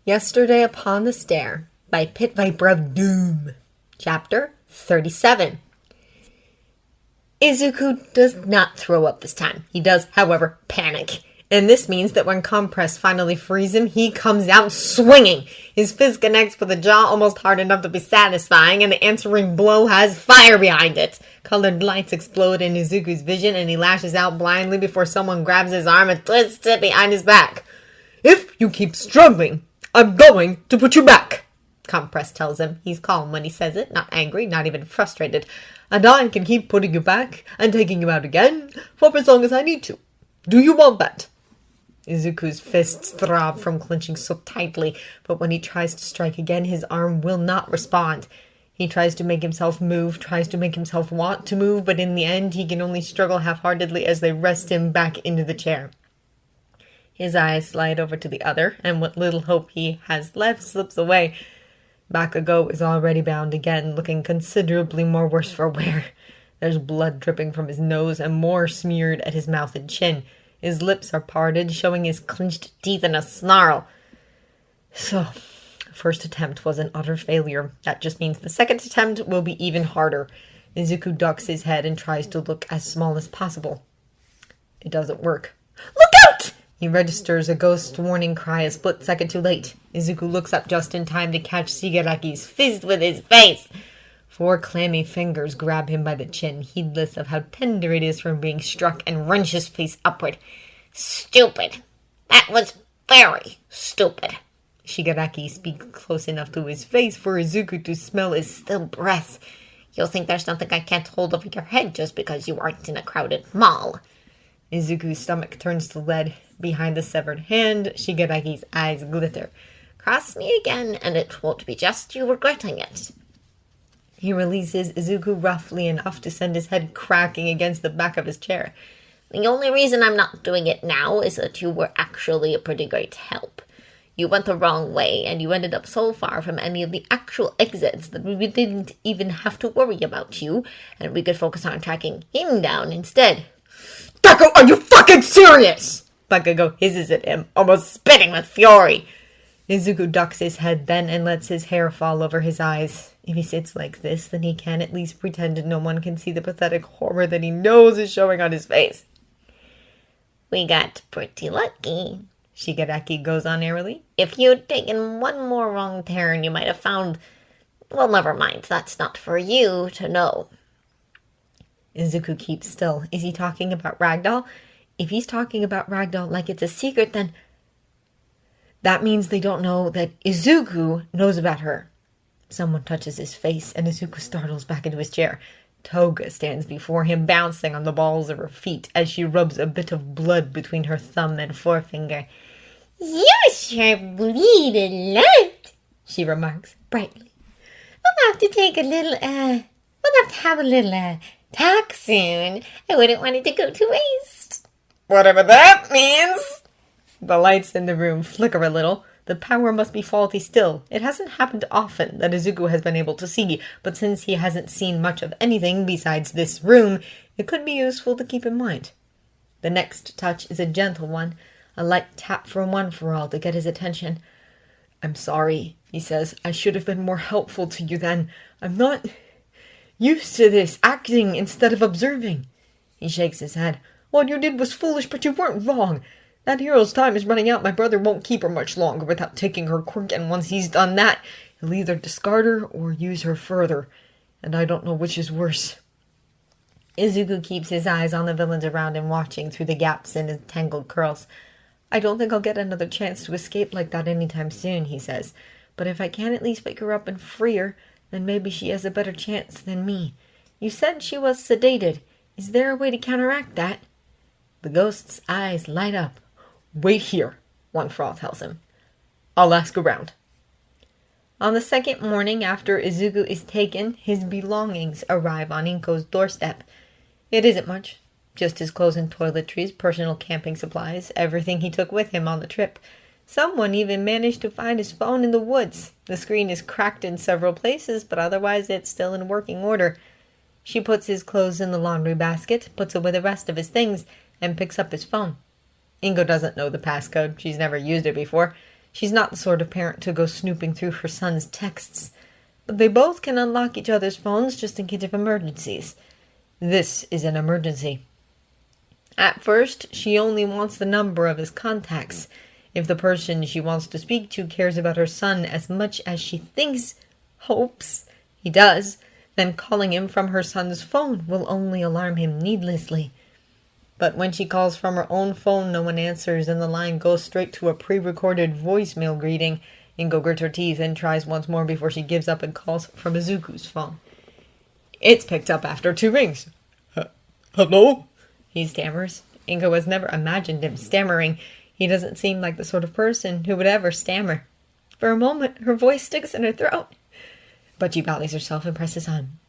Yesterday Upon the Stair by Pit Viper of Doom. Chapter 37. Izuku does not throw up this time. He does, however, panic. And this means that when Compress finally frees him, he comes out swinging. His fist connects with a jaw almost hard enough to be satisfying, and the answering blow has fire behind it. Colored lights explode in Izuku's vision, and he lashes out blindly before someone grabs his arm and twists it behind his back. "If you keep struggling, I'm going to put you back," Compress tells him. He's calm when he says it, not angry, not even frustrated. "And I can keep putting you back and taking you out again for as long as I need to. Do you want that?" Izuku's fists throb from clenching so tightly, but when he tries to strike again, his arm will not respond. He tries to make himself move, tries to make himself want to move, but in the end, he can only struggle half-heartedly as they wrest him back into the chair. His eyes slide over to the other, and what little hope he has left slips away. Bakugo is already bound again, looking considerably more worse for wear. There's blood dripping from his nose and more smeared at his mouth and chin. His lips are parted, showing his clenched teeth in a snarl. So, first attempt was an utter failure. That just means the second attempt will be even harder. Izuku ducks his head and tries to look as small as possible. It doesn't work. "Look out!" He registers a ghost warning cry a split second too late. Izuku looks up just in time to catch Shigaraki's fist with his face. 4 clammy fingers grab him by the chin, heedless of how tender it is from being struck, and wrench his face upward. "Stupid. That was very stupid." Shigaraki speaks close enough to his face for Izuku to smell his still breath. "You'll think there's nothing I can't hold over your head just because you aren't in a crowded mall." Izuku's stomach turns to lead. Behind the severed hand, Shigaraki's eyes glitter. "Cross me again, and it won't be just you regretting it." He releases Izuku roughly enough to send his head cracking against the back of his chair. "The only reason I'm not doing it now is that you were actually a pretty great help. You went the wrong way, and you ended up so far from any of the actual exits that we didn't even have to worry about you, and we could focus on tracking him down instead." "Deku, are you fucking serious?" Bakugo hisses at him, almost spitting with fury. Izuku ducks his head then and lets his hair fall over his eyes. If he sits like this, then he can at least pretend no one can see the pathetic horror that he knows is showing on his face. "We got pretty lucky," Shigaraki goes on airily. "If you'd taken one more wrong turn, you might have found... Well, never mind. That's not for you to know." Izuku keeps still. Is he talking about Ragdoll? If he's talking about Ragdoll like it's a secret, then that means they don't know that Izuku knows about her. Someone touches his face, and Izuku startles back into his chair. Toga stands before him, bouncing on the balls of her feet as she rubs a bit of blood between her thumb and forefinger. "You sure bleed a lot," she remarks brightly. "We'll have to take a little, we'll have to have a little, talk soon. I wouldn't want it to go to waste." "Whatever that means." The lights in the room flicker a little. The power must be faulty still. It hasn't happened often that Izuku has been able to see, but since he hasn't seen much of anything besides this room, it could be useful to keep in mind. The next touch is a gentle one, a light tap from One for All to get his attention. "I'm sorry," he says. "I should have been more helpful to you then. I'm not used to this, acting instead of observing." He shakes his head. "What you did was foolish, but you weren't wrong. That hero's time is running out. My brother won't keep her much longer without taking her quirk, and once he's done that, he'll either discard her or use her further. And I don't know which is worse." Izuku keeps his eyes on the villains around him, watching through the gaps in his tangled curls. "I don't think I'll get another chance to escape like that anytime soon," he says. "But if I can at least wake her up and free her, then maybe she has a better chance than me. You said she was sedated. Is there a way to counteract that?" The ghost's eyes light up. "Wait here," One for All tells him. "I'll ask around." On the second morning after Izuku is taken, his belongings arrive on Inko's doorstep. It isn't much. Just his clothes and toiletries, personal camping supplies, everything he took with him on the trip. Someone even managed to find his phone in the woods. The screen is cracked in several places, but otherwise it's still in working order. She puts his clothes in the laundry basket, puts away the rest of his things, and picks up his phone. Ingo doesn't know the passcode. She's never used it before. She's not the sort of parent to go snooping through her son's texts, but they both can unlock each other's phones just in case of emergencies. This is an emergency. At first, she only wants the number of his contacts. If the person she wants to speak to cares about her son as much as she hopes he does, then calling him from her son's phone will only alarm him needlessly. But when she calls from her own phone, no one answers, and the line goes straight to a pre-recorded voicemail greeting. Inko grits her teeth and tries once more before she gives up and calls from Izuku's phone. It's picked up after 2 rings. Hello? He stammers. Inko has never imagined him stammering. He doesn't seem like the sort of person who would ever stammer. For a moment, her voice sticks in her throat. But she rallies herself and presses on.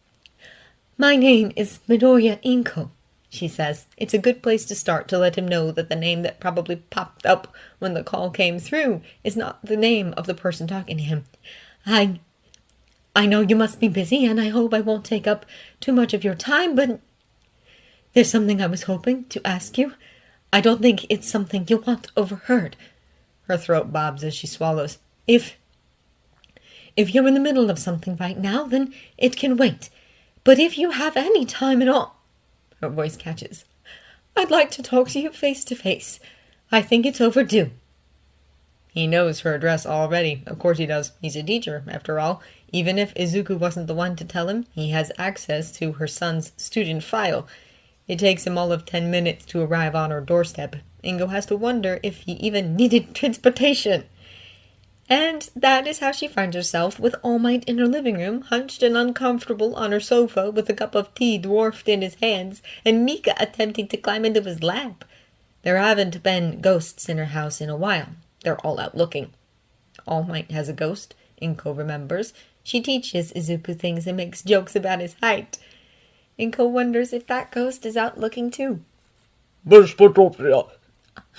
My name is Midoriya Izuku, she says. It's a good place to start to let him know that the name that probably popped up when the call came through is not the name of the person talking to him. I know you must be busy, and I hope I won't take up too much of your time, but there's something I was hoping to ask you. I don't think it's something you'll want overheard. Her throat bobs as she swallows. If you're in the middle of something right now, then it can wait. But if you have any time at all... Her voice catches. I'd like to talk to you face to face. I think it's overdue. He knows her address already. Of course he does. He's a teacher, after all. Even if Izuku wasn't the one to tell him, he has access to her son's student file. It takes him all of 10 minutes to arrive on her doorstep. Ingo has to wonder if he even needed transportation. And that is how she finds herself, with All Might in her living room, hunched and uncomfortable on her sofa with a cup of tea dwarfed in his hands, and Mika attempting to climb into his lap. There haven't been ghosts in her house in a while. They're all out looking. All Might has a ghost, Inko remembers. She teaches Izuku things and makes jokes about his height. Inko wonders if that ghost is out looking too.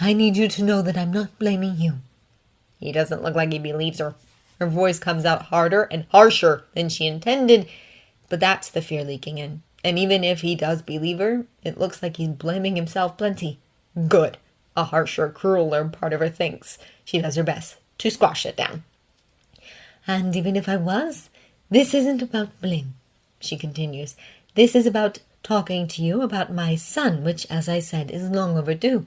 I need you to know that I'm not blaming you. He doesn't look like he believes her. Her voice comes out harder and harsher than she intended, but that's the fear leaking in. And even if he does believe her, it looks like he's blaming himself plenty. Good. A harsher, crueler part of her thinks. She does her best to squash it down. And even if I was, this isn't about blame, she continues. This is about talking to you about my son, which, as I said, is long overdue.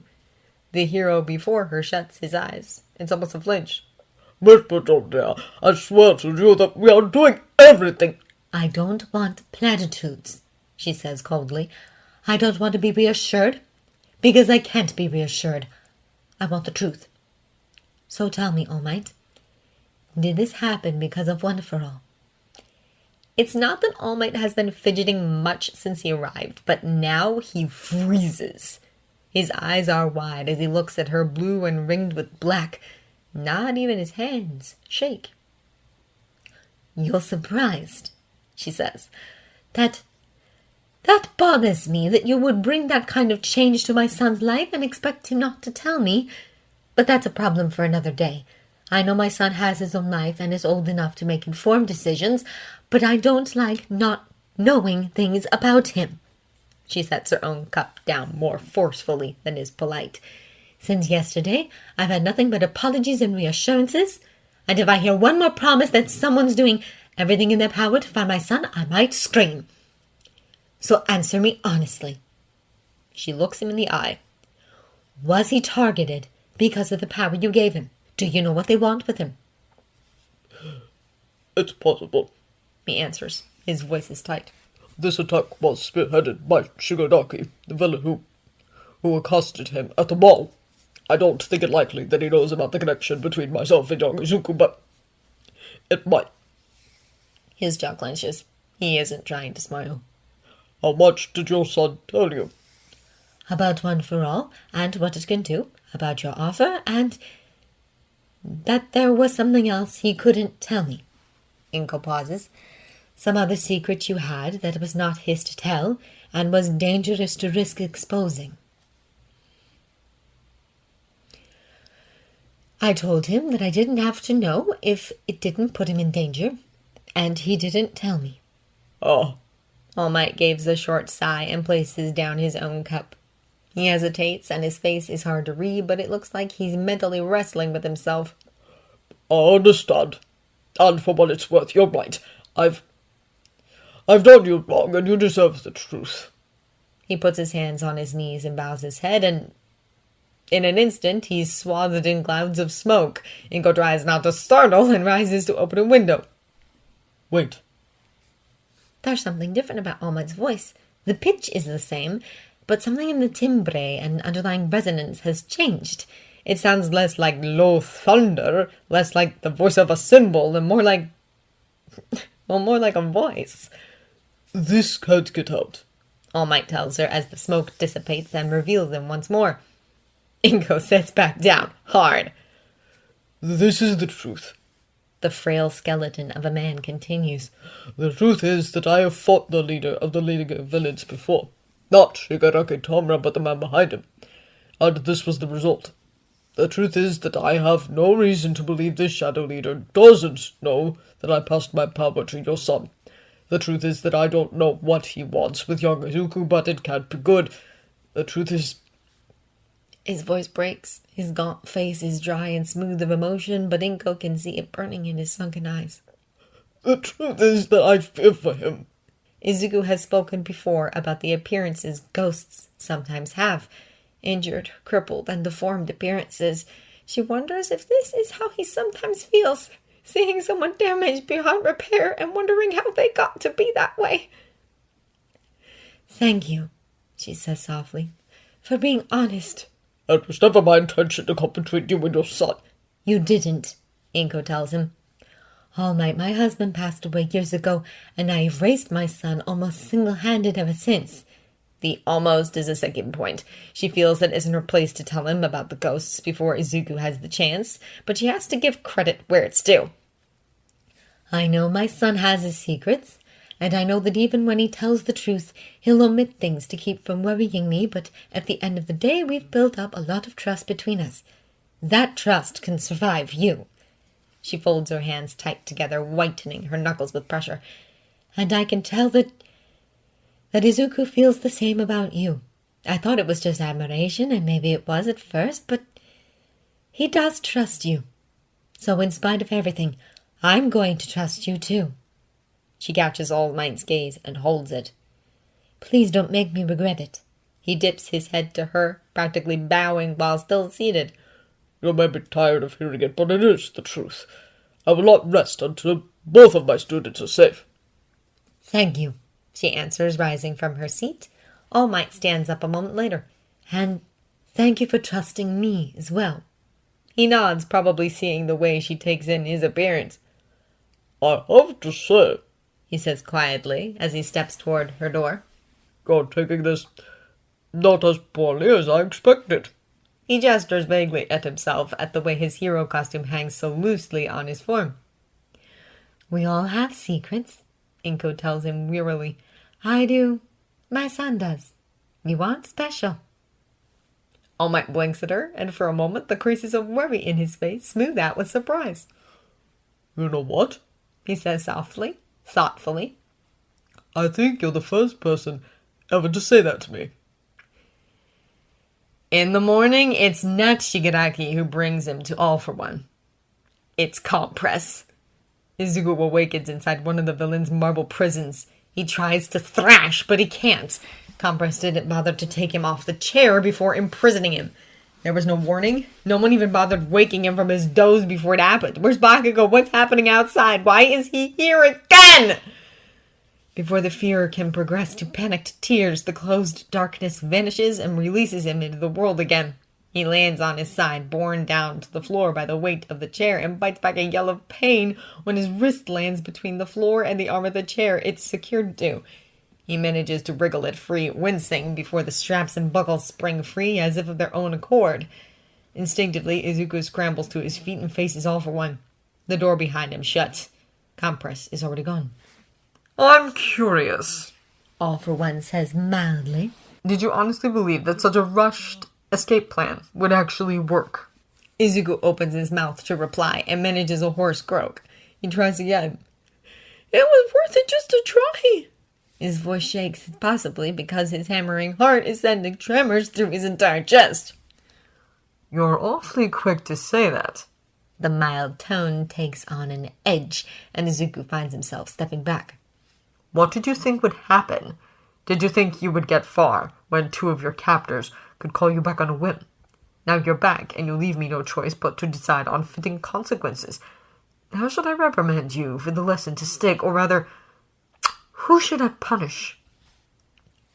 The hero before her shuts his eyes. It's almost a flinch. Miss Midoriya, I swear to you that we are doing everything. I don't want platitudes, she says coldly. I don't want to be reassured, because I can't be reassured. I want the truth. So tell me, All Might, did this happen because of One for All? It's not that All Might has been fidgeting much since he arrived, but now he freezes. His eyes are wide as he looks at her, blue and ringed with black. Not even his hands shake. You're surprised, she says. That bothers me, that you would bring that kind of change to my son's life and expect him not to tell me. But that's a problem for another day. I know my son has his own life and is old enough to make informed decisions, but I don't like not knowing things about him. She sets her own cup down more forcefully than is polite. Since yesterday, I've had nothing but apologies and reassurances, and if I hear one more promise that someone's doing everything in their power to find my son, I might scream. So answer me honestly. She looks him in the eye. Was he targeted because of the power you gave him? Do you know what they want with him? It's possible, he answers. His voice is tight. This attack was spearheaded by Shigaraki, the villain who accosted him at the mall. I don't think it likely that he knows about the connection between myself and young Izuku, but it might. His jaw clenches. He isn't trying to smile. How much did your son tell you? About One for All, and what it can do, about your offer, and that there was something else he couldn't tell me. Inko pauses. Some other secret you had that was not his to tell, and was dangerous to risk exposing. I told him that I didn't have to know if it didn't put him in danger, and he didn't tell me. Oh. All Might gives a short sigh and places down his own cup. He hesitates, and his face is hard to read, but it looks like he's mentally wrestling with himself. I understand. And for what it's worth, you're right. I've done you wrong, and you deserve the truth. He puts his hands on his knees and bows his head, and in an instant he's swathed in clouds of smoke. Inko tries not to startle and rises to open a window. Wait. There's something different about All Might's voice. The pitch is the same, but something in the timbre and underlying resonance has changed. It sounds less like low thunder, less like the voice of a cymbal, and more like a voice. This can't get out, All Might tells her as the smoke dissipates and reveals him once more. Inko sits back down, hard. This is the truth. The frail skeleton of a man continues. The truth is that I have fought the leader of the League of Villains before. Not Shigaraki Tomura, but the man behind him. And this was the result. The truth is that I have no reason to believe this shadow leader doesn't know that I passed my power to your son. The truth is that I don't know what he wants with young Izuku, but it can't be good. The truth is... His voice breaks. His gaunt face is dry and smooth of emotion, but Inko can see it burning in his sunken eyes. The truth is that I fear for him. Izuku has spoken before about the appearances ghosts sometimes have. Injured, crippled, and deformed appearances. She wonders if this is how he sometimes feels, seeing someone damaged beyond repair and wondering how they got to be that way. Thank you, she says softly, for being honest. It was never my intention to come between you and your son. You didn't, Inko tells him. All Might, my husband passed away years ago, and I have raised my son almost single-handed ever since. The almost is a second point. She feels it isn't her place to tell him about the ghosts before Izuku has the chance, but she has to give credit where it's due. I know my son has his secrets, and I know that even when he tells the truth, he'll omit things to keep from worrying me, but at the end of the day, we've built up a lot of trust between us. That trust can survive you. She folds her hands tight together, whitening her knuckles with pressure. And I can tell that Izuku feels the same about you. I thought it was just admiration, and maybe it was at first, but he does trust you. So in spite of everything, I'm going to trust you too. She catches All Might's gaze and holds it. Please don't make me regret it. He dips his head to her, practically bowing while still seated. You may be tired of hearing it, but it is the truth. I will not rest until both of my students are safe. Thank you, she answers, rising from her seat. All Might stands up a moment later. And thank you for trusting me as well. He nods, probably seeing the way she takes in his appearance. I have to say, he says quietly as he steps toward her door, you're taking this not as poorly as I expected. He gestures vaguely at himself at the way his hero costume hangs so loosely on his form. We all have secrets, Inko tells him wearily. I do. My son does. You aren't special. All Might blinks at her, and for a moment the creases of worry in his face smooth out with surprise. You know what? He says softly, thoughtfully. I think you're the first person ever to say that to me. In the morning, it's not Shigaraki who brings him to All for One. It's Compress. Izuku awakens inside one of the villain's marble prisons. He tries to thrash, but he can't. Compress didn't bother to take him off the chair before imprisoning him. There was no warning. No one even bothered waking him from his doze before it happened. Where's Bakugo? What's happening outside? Why is he here again? Before the fear can progress to panicked tears, the closed darkness vanishes and releases him into the world again. He lands on his side, borne down to the floor by the weight of the chair, and bites back a yell of pain when his wrist lands between the floor and the arm of the chair it's secured to. He manages to wriggle it free, wincing before the straps and buckles spring free as if of their own accord. Instinctively, Izuku scrambles to his feet and faces All for One. The door behind him shuts. Compress is already gone. I'm curious, All for One says mildly. Did you honestly believe that such a rushed escape plan would actually work? Izuku opens his mouth to reply and manages a hoarse croak. He tries again. It was worth it just to try. His voice shakes, possibly because his hammering heart is sending tremors through his entire chest. You're awfully quick to say that. The mild tone takes on an edge, and Izuku finds himself stepping back. What did you think would happen? Did you think you would get far when two of your captors could call you back on a whim? Now you're back, and you leave me no choice but to decide on fitting consequences. How should I reprimand you for the lesson to stick, or rather, who should I punish?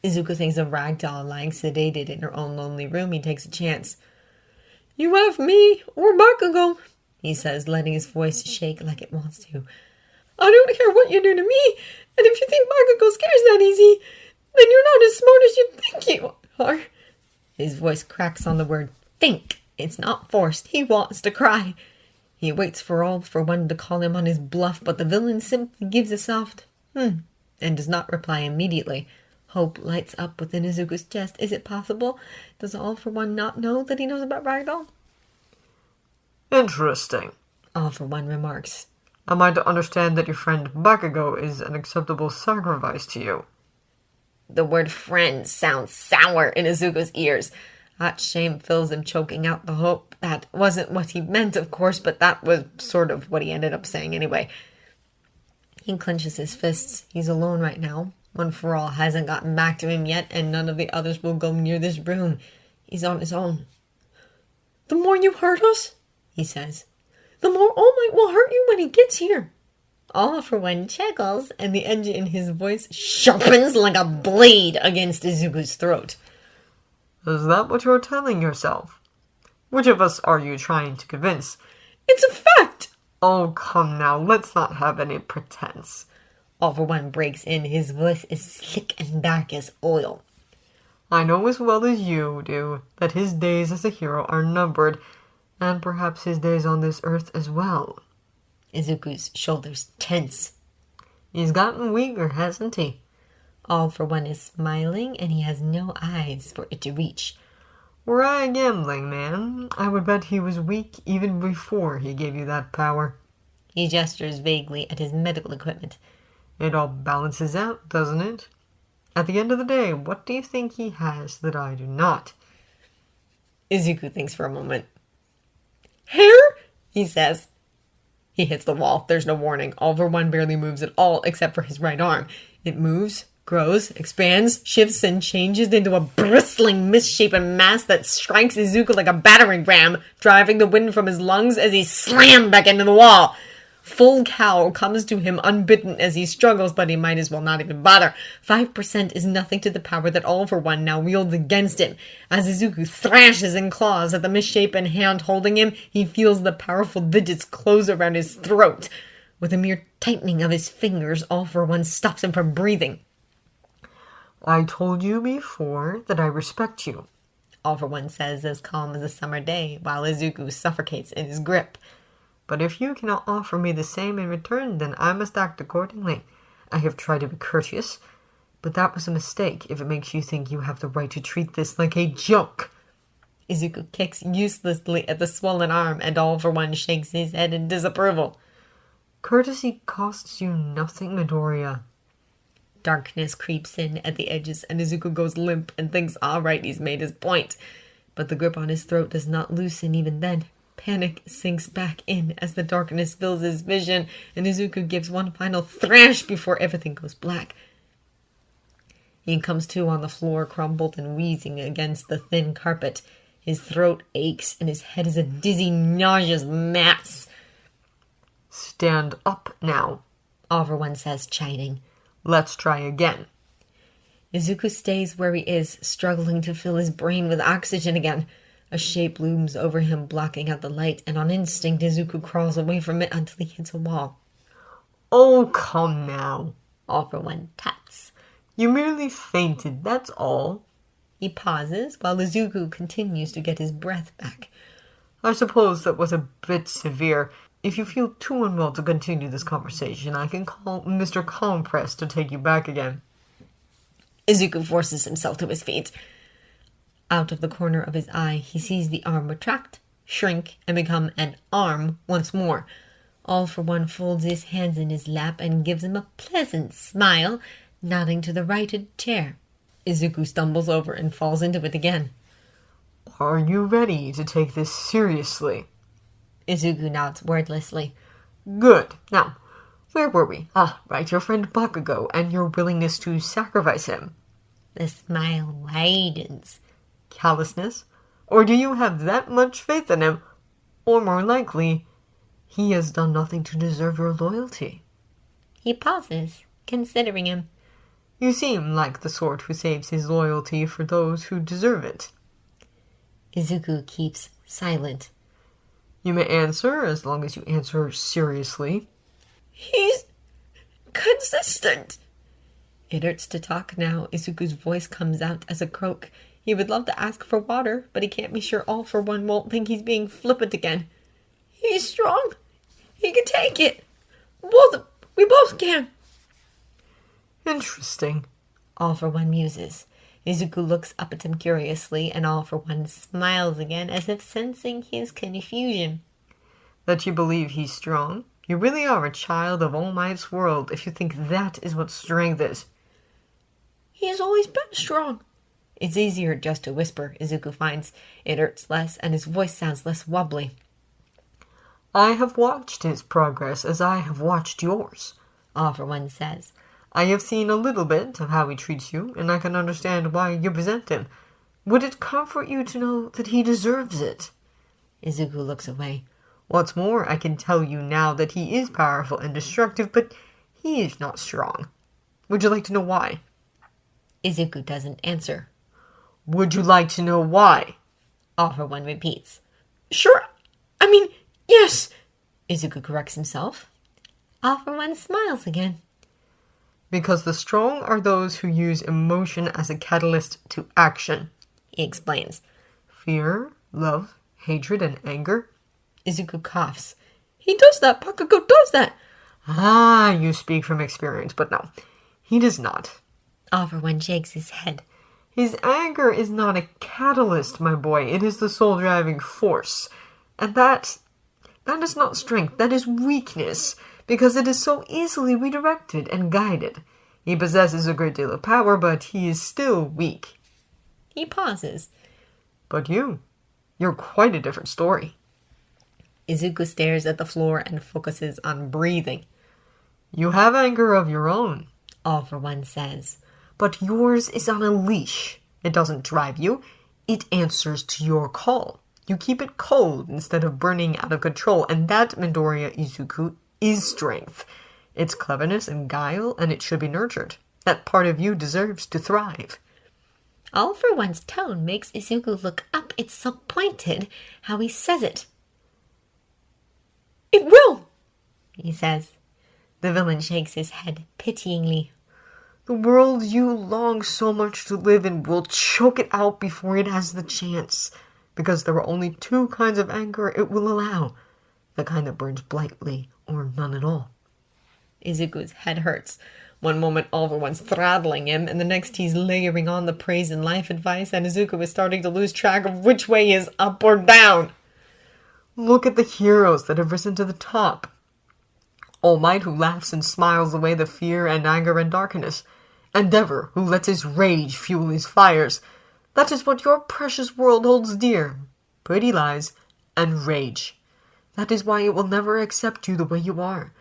Izuku thinks of Ragdoll lying sedated in her own lonely room. He takes a chance. You have me, or Bakugo, he says, letting his voice shake like it wants to. I don't care what you do to me, and if you think Bakugo scares that easy, then you're not as smart as you think you are. His voice cracks on the word think. It's not forced. He wants to cry. He waits for All for One to call him on his bluff, but the villain simply gives a soft and does not reply immediately. Hope lights up within Izuku's chest. Is it possible? Does All for One not know that he knows about Ragdoll? Interesting, All for One remarks. Am I to understand that your friend Bakugo is an acceptable sacrifice to you? The word friend sounds sour in Izuku's ears. Hot shame fills him, choking out the hope. That wasn't what he meant, of course, but that was sort of what he ended up saying anyway. He clenches his fists. He's alone right now. One for All hasn't gotten back to him yet, and none of the others will go near this room. He's on his own. The more you hurt us, he says, the more All Might will hurt you when he gets here. All for One chuckles, and the edge in his voice sharpens like a blade against Izuku's throat. Is that what you're telling yourself? Which of us are you trying to convince? It's a fact! Oh, come now, let's not have any pretense. All for One breaks in. His voice is slick and dark as oil. I know as well as you do that his days as a hero are numbered, and perhaps his days on this earth as well. Izuku's shoulders tense. He's gotten weaker, hasn't he? All for One is smiling, and he has no eyes for it to reach. Were I a gambling man, I would bet he was weak even before he gave you that power. He gestures vaguely at his medical equipment. It all balances out, doesn't it? At the end of the day, what do you think he has that I do not? Izuku thinks for a moment. Hair? He says. He hits the wall. There's no warning. All for One barely moves at all, except for his right arm. It moves, grows, expands, shifts, and changes into a bristling, misshapen mass that strikes Izuku like a battering ram, driving the wind from his lungs as he slammed back into the wall. Full cowl comes to him unbidden as he struggles, but he might as well not even bother. 5% is nothing to the power that All for One now wields against him. As Izuku thrashes and claws at the misshapen hand holding him, he feels the powerful digits close around his throat. With a mere tightening of his fingers, All for One stops him from breathing. I told you before that I respect you, All for One says, as calm as a summer day, while Izuku suffocates in his grip. But if you cannot offer me the same in return, then I must act accordingly. I have tried to be courteous, but that was a mistake if it makes you think you have the right to treat this like a joke. Izuku kicks uselessly at the swollen arm, and All for One shakes his head in disapproval. Courtesy costs you nothing, Midoriya. Darkness creeps in at the edges, and Izuku goes limp and thinks, all right, he's made his point. But the grip on his throat does not loosen even then. Panic sinks back in as the darkness fills his vision, and Izuku gives one final thrash before everything goes black. He comes to on the floor, crumpled and wheezing against the thin carpet. His throat aches, and his head is a dizzy, nauseous mass. Stand up now, All for One says, chiding. Let's try again. Izuku stays where he is, struggling to fill his brain with oxygen again. A shape looms over him, blocking out the light, and on instinct, Izuku crawls away from it until he hits a wall. Oh, come now, All for One tuts. You merely fainted, that's all. He pauses, while Izuku continues to get his breath back. I suppose that was a bit severe. If you feel too unwell to continue this conversation, I can call Mr. Compress to take you back again. Izuku forces himself to his feet. Out of the corner of his eye, he sees the arm retract, shrink, and become an arm once more. All for One folds his hands in his lap and gives him a pleasant smile, nodding to the righted chair. Izuku stumbles over and falls into it again. Are you ready to take this seriously? Izuku nods wordlessly. Good. Now, where were we? Ah, right, your friend Bakugo and your willingness to sacrifice him. The smile widens. Callousness? Or do you have that much faith in him? Or more likely, he has done nothing to deserve your loyalty. He pauses, considering him. You seem like the sort who saves his loyalty for those who deserve it. Izuku keeps silent. You may answer as long as you answer seriously. He's consistent. It hurts to talk now. Izuku's voice comes out as a croak. He would love to ask for water, but he can't be sure All for One won't think he's being flippant again. He's strong. He can take it. We both can. Interesting. All for One muses. Izuku looks up at him curiously, and All for One smiles again as if sensing his confusion. That you believe he's strong? You really are a child of All Might's world if you think that is what strength is. He's always been strong. It's easier just to whisper, Izuku finds. It hurts less, and his voice sounds less wobbly. I have watched his progress as I have watched yours, All for One says. I have seen a little bit of how he treats you, and I can understand why you resent him. Would it comfort you to know that he deserves it? Izuku looks away. What's more, I can tell you now that he is powerful and destructive, but he is not strong. Would you like to know why? Izuku doesn't answer. Would you like to know why? All for One repeats. Sure. Yes. Izuku corrects himself. All for One smiles again. Because the strong are those who use emotion as a catalyst to action, He explains. Fear, love, hatred, and anger. Izuku coughs. He does that. Bakugo does that. Ah, you speak from experience, but no, he does not. All for One shakes his head. His anger is not a catalyst, my boy. It is the sole driving force. And that is not strength. That is weakness, because it is so easily redirected and guided. He possesses a great deal of power, but he is still weak. He pauses. But you're quite a different story. Izuku stares at the floor and focuses on breathing. You have anger of your own, All for One says. but yours is on a leash. It doesn't drive you. It answers to your call. You keep it cold instead of burning out of control, and that, Midoriya Izuku, is strength. It's cleverness and guile, and it should be nurtured. That part of you deserves to thrive. All for One's tone makes Izuku look up. It's so pointed how he says it. It will, he says. The villain shakes his head pityingly. The world you long so much to live in will choke it out before it has the chance, because there are only two kinds of anger it will allow, the kind that burns brightly or none at all. Izuku's head hurts. One moment All for One's throttling him, and the next he's layering on the praise and life advice, and Izuku is starting to lose track of which way is up or down. Look at the heroes that have risen to the top. All Might, who laughs and smiles away the fear and anger and darkness. Endeavor, who lets his rage fuel his fires. That is what your precious world holds dear. Pretty lies and rage. That is why it will never accept you the way you are.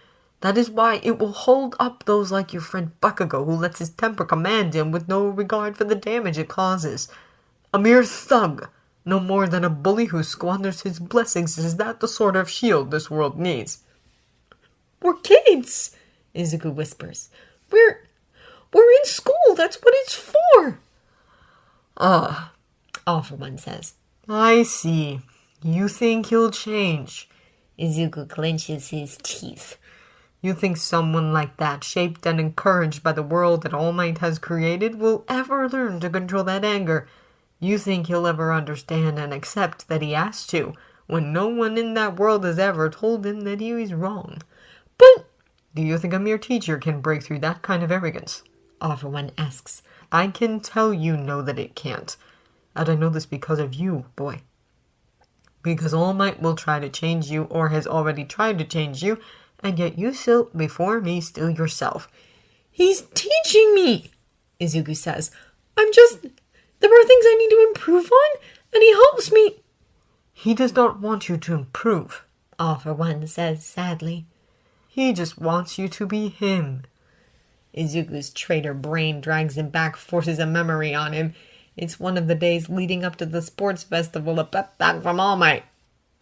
That is why it will hold up those like your friend Bakugo, who lets his temper command him with no regard for the damage it causes. A mere thug, no more than a bully who squanders his blessings. Is that the sort of shield this world needs? We're kids, Izuku whispers. We're in school. That's what it's for. Ah, All for One says. I see. You think he'll change. Izuku clenches his teeth. You think someone like that, shaped and encouraged by the world that All Might has created, will ever learn to control that anger? You think he'll ever understand and accept that he has to, when no one in that world has ever told him that he is wrong? But do you think a mere teacher can break through that kind of arrogance? All for One asks. I can tell you know that it can't. And I know this because of you, boy. Because All Might will try to change you, or has already tried to change you, and yet you still, before me, still yourself. He's teaching me, Izuku says. There are things I need to improve on, and he helps me. He does not want you to improve, All for One says sadly. He just wants you to be him. Izuku's traitor brain drags him back, forces a memory on him. It's one of the days leading up to the sports festival, a pep talk from All Might.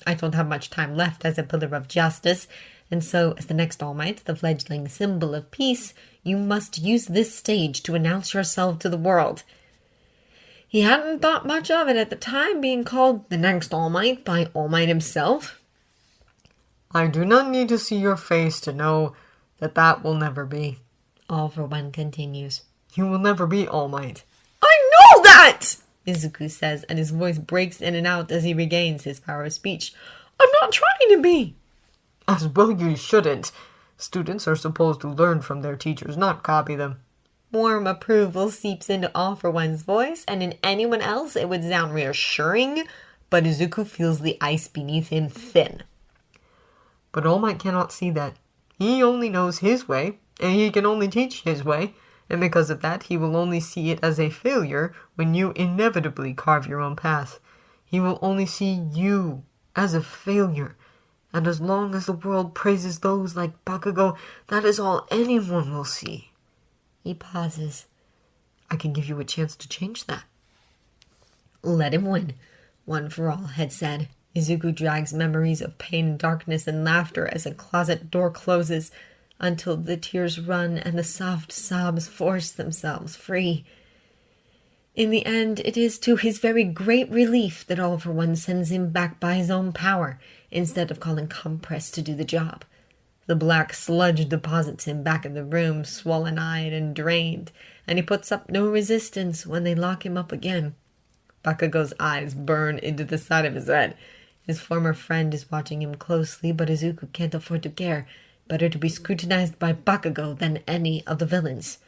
I don't have much time left as a pillar of justice, and so, as the next All Might, the fledgling symbol of peace, you must use this stage to announce yourself to the world. He hadn't thought much of it at the time, being called the next All Might by All Might himself. I do not need to see your face to know that will never be. All for One continues. You will never be All Might. I know that! Izuku says, and his voice breaks in and out as he regains his power of speech. I'm not trying to be! As well you shouldn't. Students are supposed to learn from their teachers, not copy them. Warm approval seeps into All for One's voice, and in anyone else it would sound reassuring, but Izuku feels the ice beneath him thin. But All Might cannot see that. He only knows his way, and he can only teach his way, and because of that, he will only see it as a failure when you inevitably carve your own path. He will only see you as a failure, and as long as the world praises those like Bakugo, that is all anyone will see. He pauses. I can give you a chance to change that. Let him win. One for All had said. Izuku drags memories of pain, darkness, and laughter as a closet door closes, until the tears run and the soft sobs force themselves free. In the end, it is to his very great relief that All for One sends him back by his own power, instead of calling Compress to do the job. The black sludge deposits him back in the room, swollen-eyed and drained, and he puts up no resistance when they lock him up again. Bakugo's eyes burn into the side of his head. His former friend is watching him closely, but Izuku can't afford to care. Better to be scrutinized by Bakugo than any of the villains.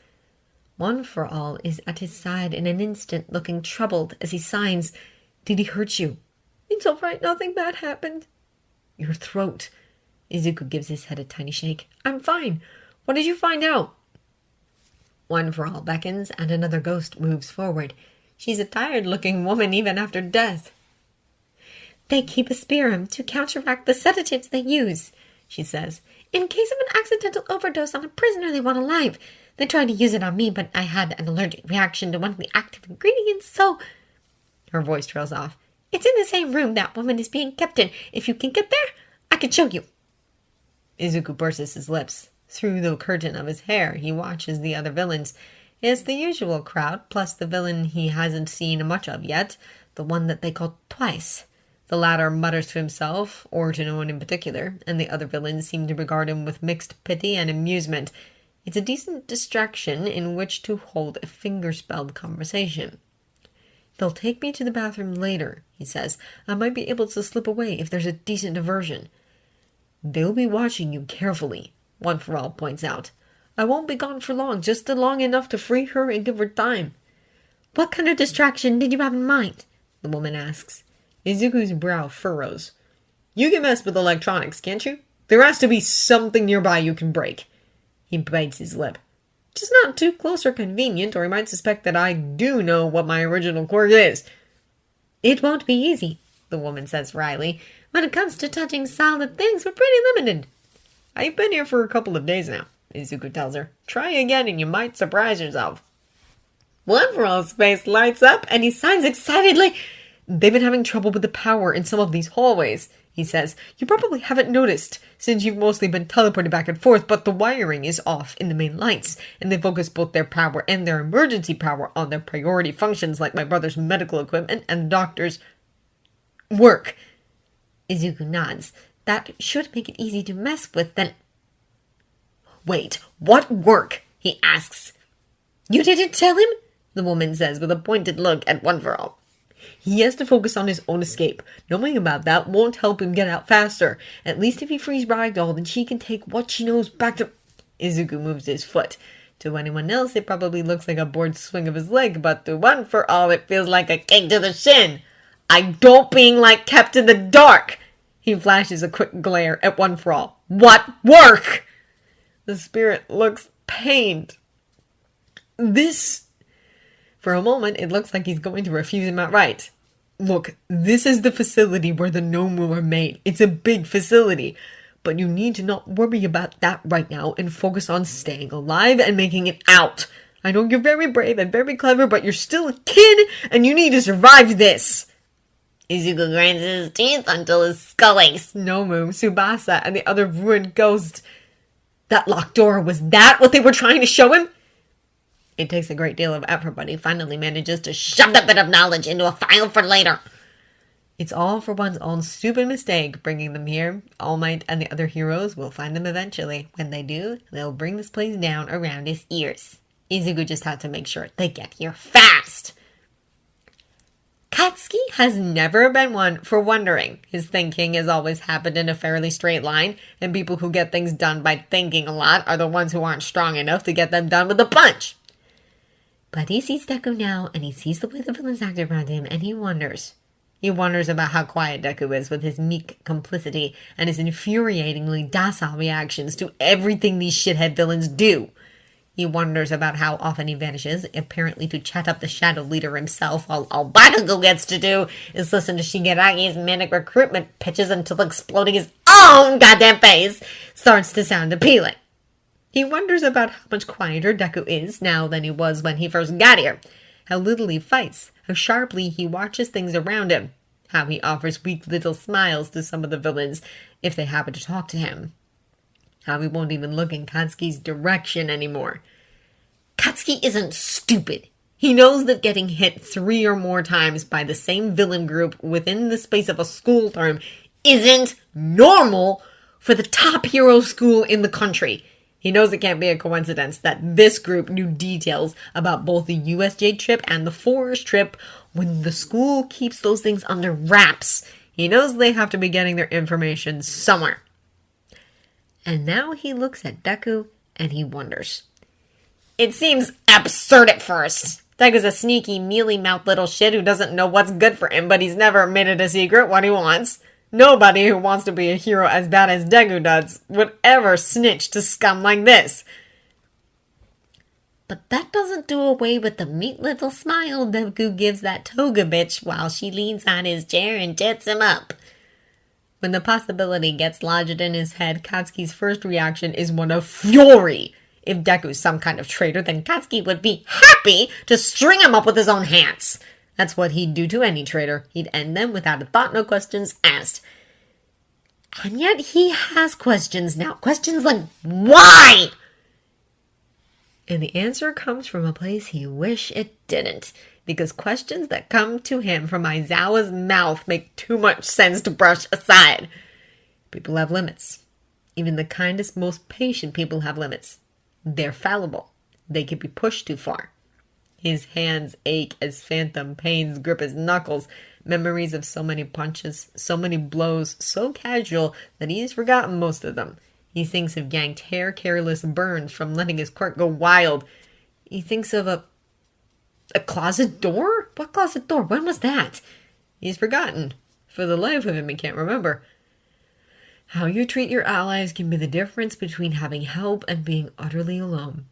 One for All is at his side in an instant, looking troubled as he signs, Did he hurt you? It's all right, nothing bad happened. Your throat. Izuku gives his head a tiny shake. I'm fine. What did you find out? One for All beckons, and another ghost moves forward. She's a tired-looking woman even after death. They keep a serum to counteract the sedatives they use, she says. In case of an accidental overdose on a prisoner they want alive. They tried to use it on me, but I had an allergic reaction to one of the active ingredients, so... Her voice trails off. It's in the same room that woman is being kept in. If you can get there, I can show you. Izuku purses his lips. Through the curtain of his hair, he watches the other villains. It's the usual crowd, plus the villain he hasn't seen much of yet, the one that they call Twice. The latter mutters to himself, or to no one in particular, and the other villains seem to regard him with mixed pity and amusement. It's a decent distraction in which to hold a finger-spelled conversation. They'll take me to the bathroom later, he says. I might be able to slip away if there's a decent diversion. They'll be watching you carefully, One for All points out. I won't be gone for long, just long enough to free her and give her time. What kind of distraction did you have in mind? The woman asks. Izuku's brow furrows. You can mess with electronics, can't you? There has to be something nearby you can break. He bites his lip. Just not too close or convenient, or he might suspect that I do know what my original quirk is. It won't be easy, the woman says wryly. When it comes to touching solid things, we're pretty limited. I've been here for a couple of days now, Izuku tells her. Try again and you might surprise yourself. One for All's face lights up and he signs excitedly. They've been having trouble with the power in some of these hallways, he says. You probably haven't noticed, since you've mostly been teleported back and forth, but the wiring is off in the main lights, and they focus both their power and their emergency power on their priority functions like my brother's medical equipment and the doctor's work. Izuku nods. That should make it easy to mess with, then... Wait, what work? He asks. You didn't tell him? The woman says with a pointed look at One for All. He has to focus on his own escape. Knowing about that won't help him get out faster. At least if he frees Ragdoll, then she can take what she knows back to... Izuku moves his foot. To anyone else, it probably looks like a bored swing of his leg, but to One for All, it feels like a kick to the shin. I don't being like kept in the dark. He flashes a quick glare at One for All. What work? The spirit looks pained. This... For a moment, it looks like he's going to refuse him outright. Look, this is the facility where the Nomu are made. It's a big facility. But you need to not worry about that right now and focus on staying alive and making it out. I know you're very brave and very clever, but you're still a kid and you need to survive this. Izuku grinds his teeth until his skull aches. Nomu, Tsubasa, and the other ruined ghost. That locked door, was that what they were trying to show him? It takes a great deal of effort, but he finally manages to shove that bit of knowledge into a file for later. It's all for one's own stupid mistake bringing them here. All Might and the other heroes will find them eventually. When they do, they'll bring this place down around his ears. Izuku just had to make sure they get here fast. Katsuki has never been one for wondering. His thinking has always happened in a fairly straight line, and people who get things done by thinking a lot are the ones who aren't strong enough to get them done with a punch. But he sees Deku now, and he sees the way the villains act around him, and he wonders. He wonders about how quiet Deku is with his meek complicity and his infuriatingly docile reactions to everything these shithead villains do. He wonders about how often he vanishes, apparently to chat up the Shadow Leader himself, while all Bakugo gets to do is listen to Shigaragi's manic recruitment pitches until exploding his own goddamn face starts to sound appealing. He wonders about how much quieter Deku is now than he was when he first got here, how little he fights, how sharply he watches things around him, how he offers weak little smiles to some of the villains if they happen to talk to him, how he won't even look in Katsuki's direction anymore. Katsuki isn't stupid. He knows that getting hit 3 or more times by the same villain group within the space of a school term isn't normal for the top hero school in the country. He knows it can't be a coincidence that this group knew details about both the USJ trip and the Forest trip when the school keeps those things under wraps. He knows they have to be getting their information somewhere. And now he looks at Deku and he wonders. It seems absurd at first. Deku's a sneaky, mealy-mouthed little shit who doesn't know what's good for him, but he's never made it a secret what he wants. Nobody who wants to be a hero as bad as Deku does would ever snitch to scum like this. But that doesn't do away with the meek little smile Deku gives that toga bitch while she leans on his chair and jets him up. When the possibility gets lodged in his head, Katsuki's first reaction is one of fury. If Deku's some kind of traitor, then Katsuki would be happy to string him up with his own hands. That's what he'd do to any traitor. He'd end them without a thought, no questions asked. And yet he has questions now. Questions like, why? And the answer comes from a place he wish it didn't. Because questions that come to him from Aizawa's mouth make too much sense to brush aside. People have limits. Even the kindest, most patient people have limits. They're fallible. They can be pushed too far. His hands ache as phantom pains grip his knuckles. Memories of so many punches, so many blows, so casual that he's forgotten most of them. He thinks of yanked hair, careless burns from letting his quirk go wild. He thinks of a closet door? What closet door? When was that? He's forgotten. For the life of him, he can't remember. How you treat your allies can be the difference between having help and being utterly alone.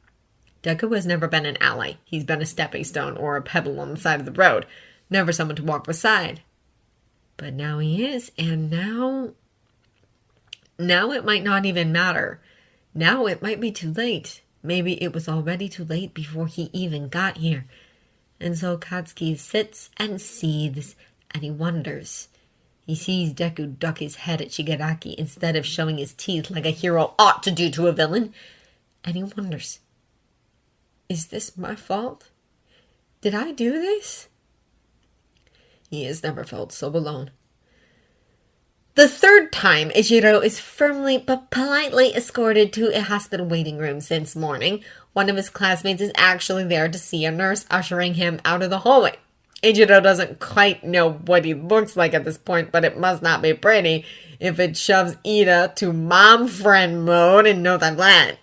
Deku has never been an ally. He's been a stepping stone or a pebble on the side of the road. Never someone to walk beside. But now he is, and now it might not even matter. Now it might be too late. Maybe it was already too late before he even got here. And so Katsuki sits and seethes, and he wonders. He sees Deku duck his head at Shigaraki instead of showing his teeth like a hero ought to do to a villain. And he wonders, is this my fault? Did I do this? He has never felt so alone. The third time, Ichiro is firmly but politely escorted to a hospital waiting room since morning. One of his classmates is actually there to see a nurse ushering him out of the hallway. Ichiro doesn't quite know what he looks like at this point, but it must not be pretty if it shoves Ida to mom friend mode in no time flat.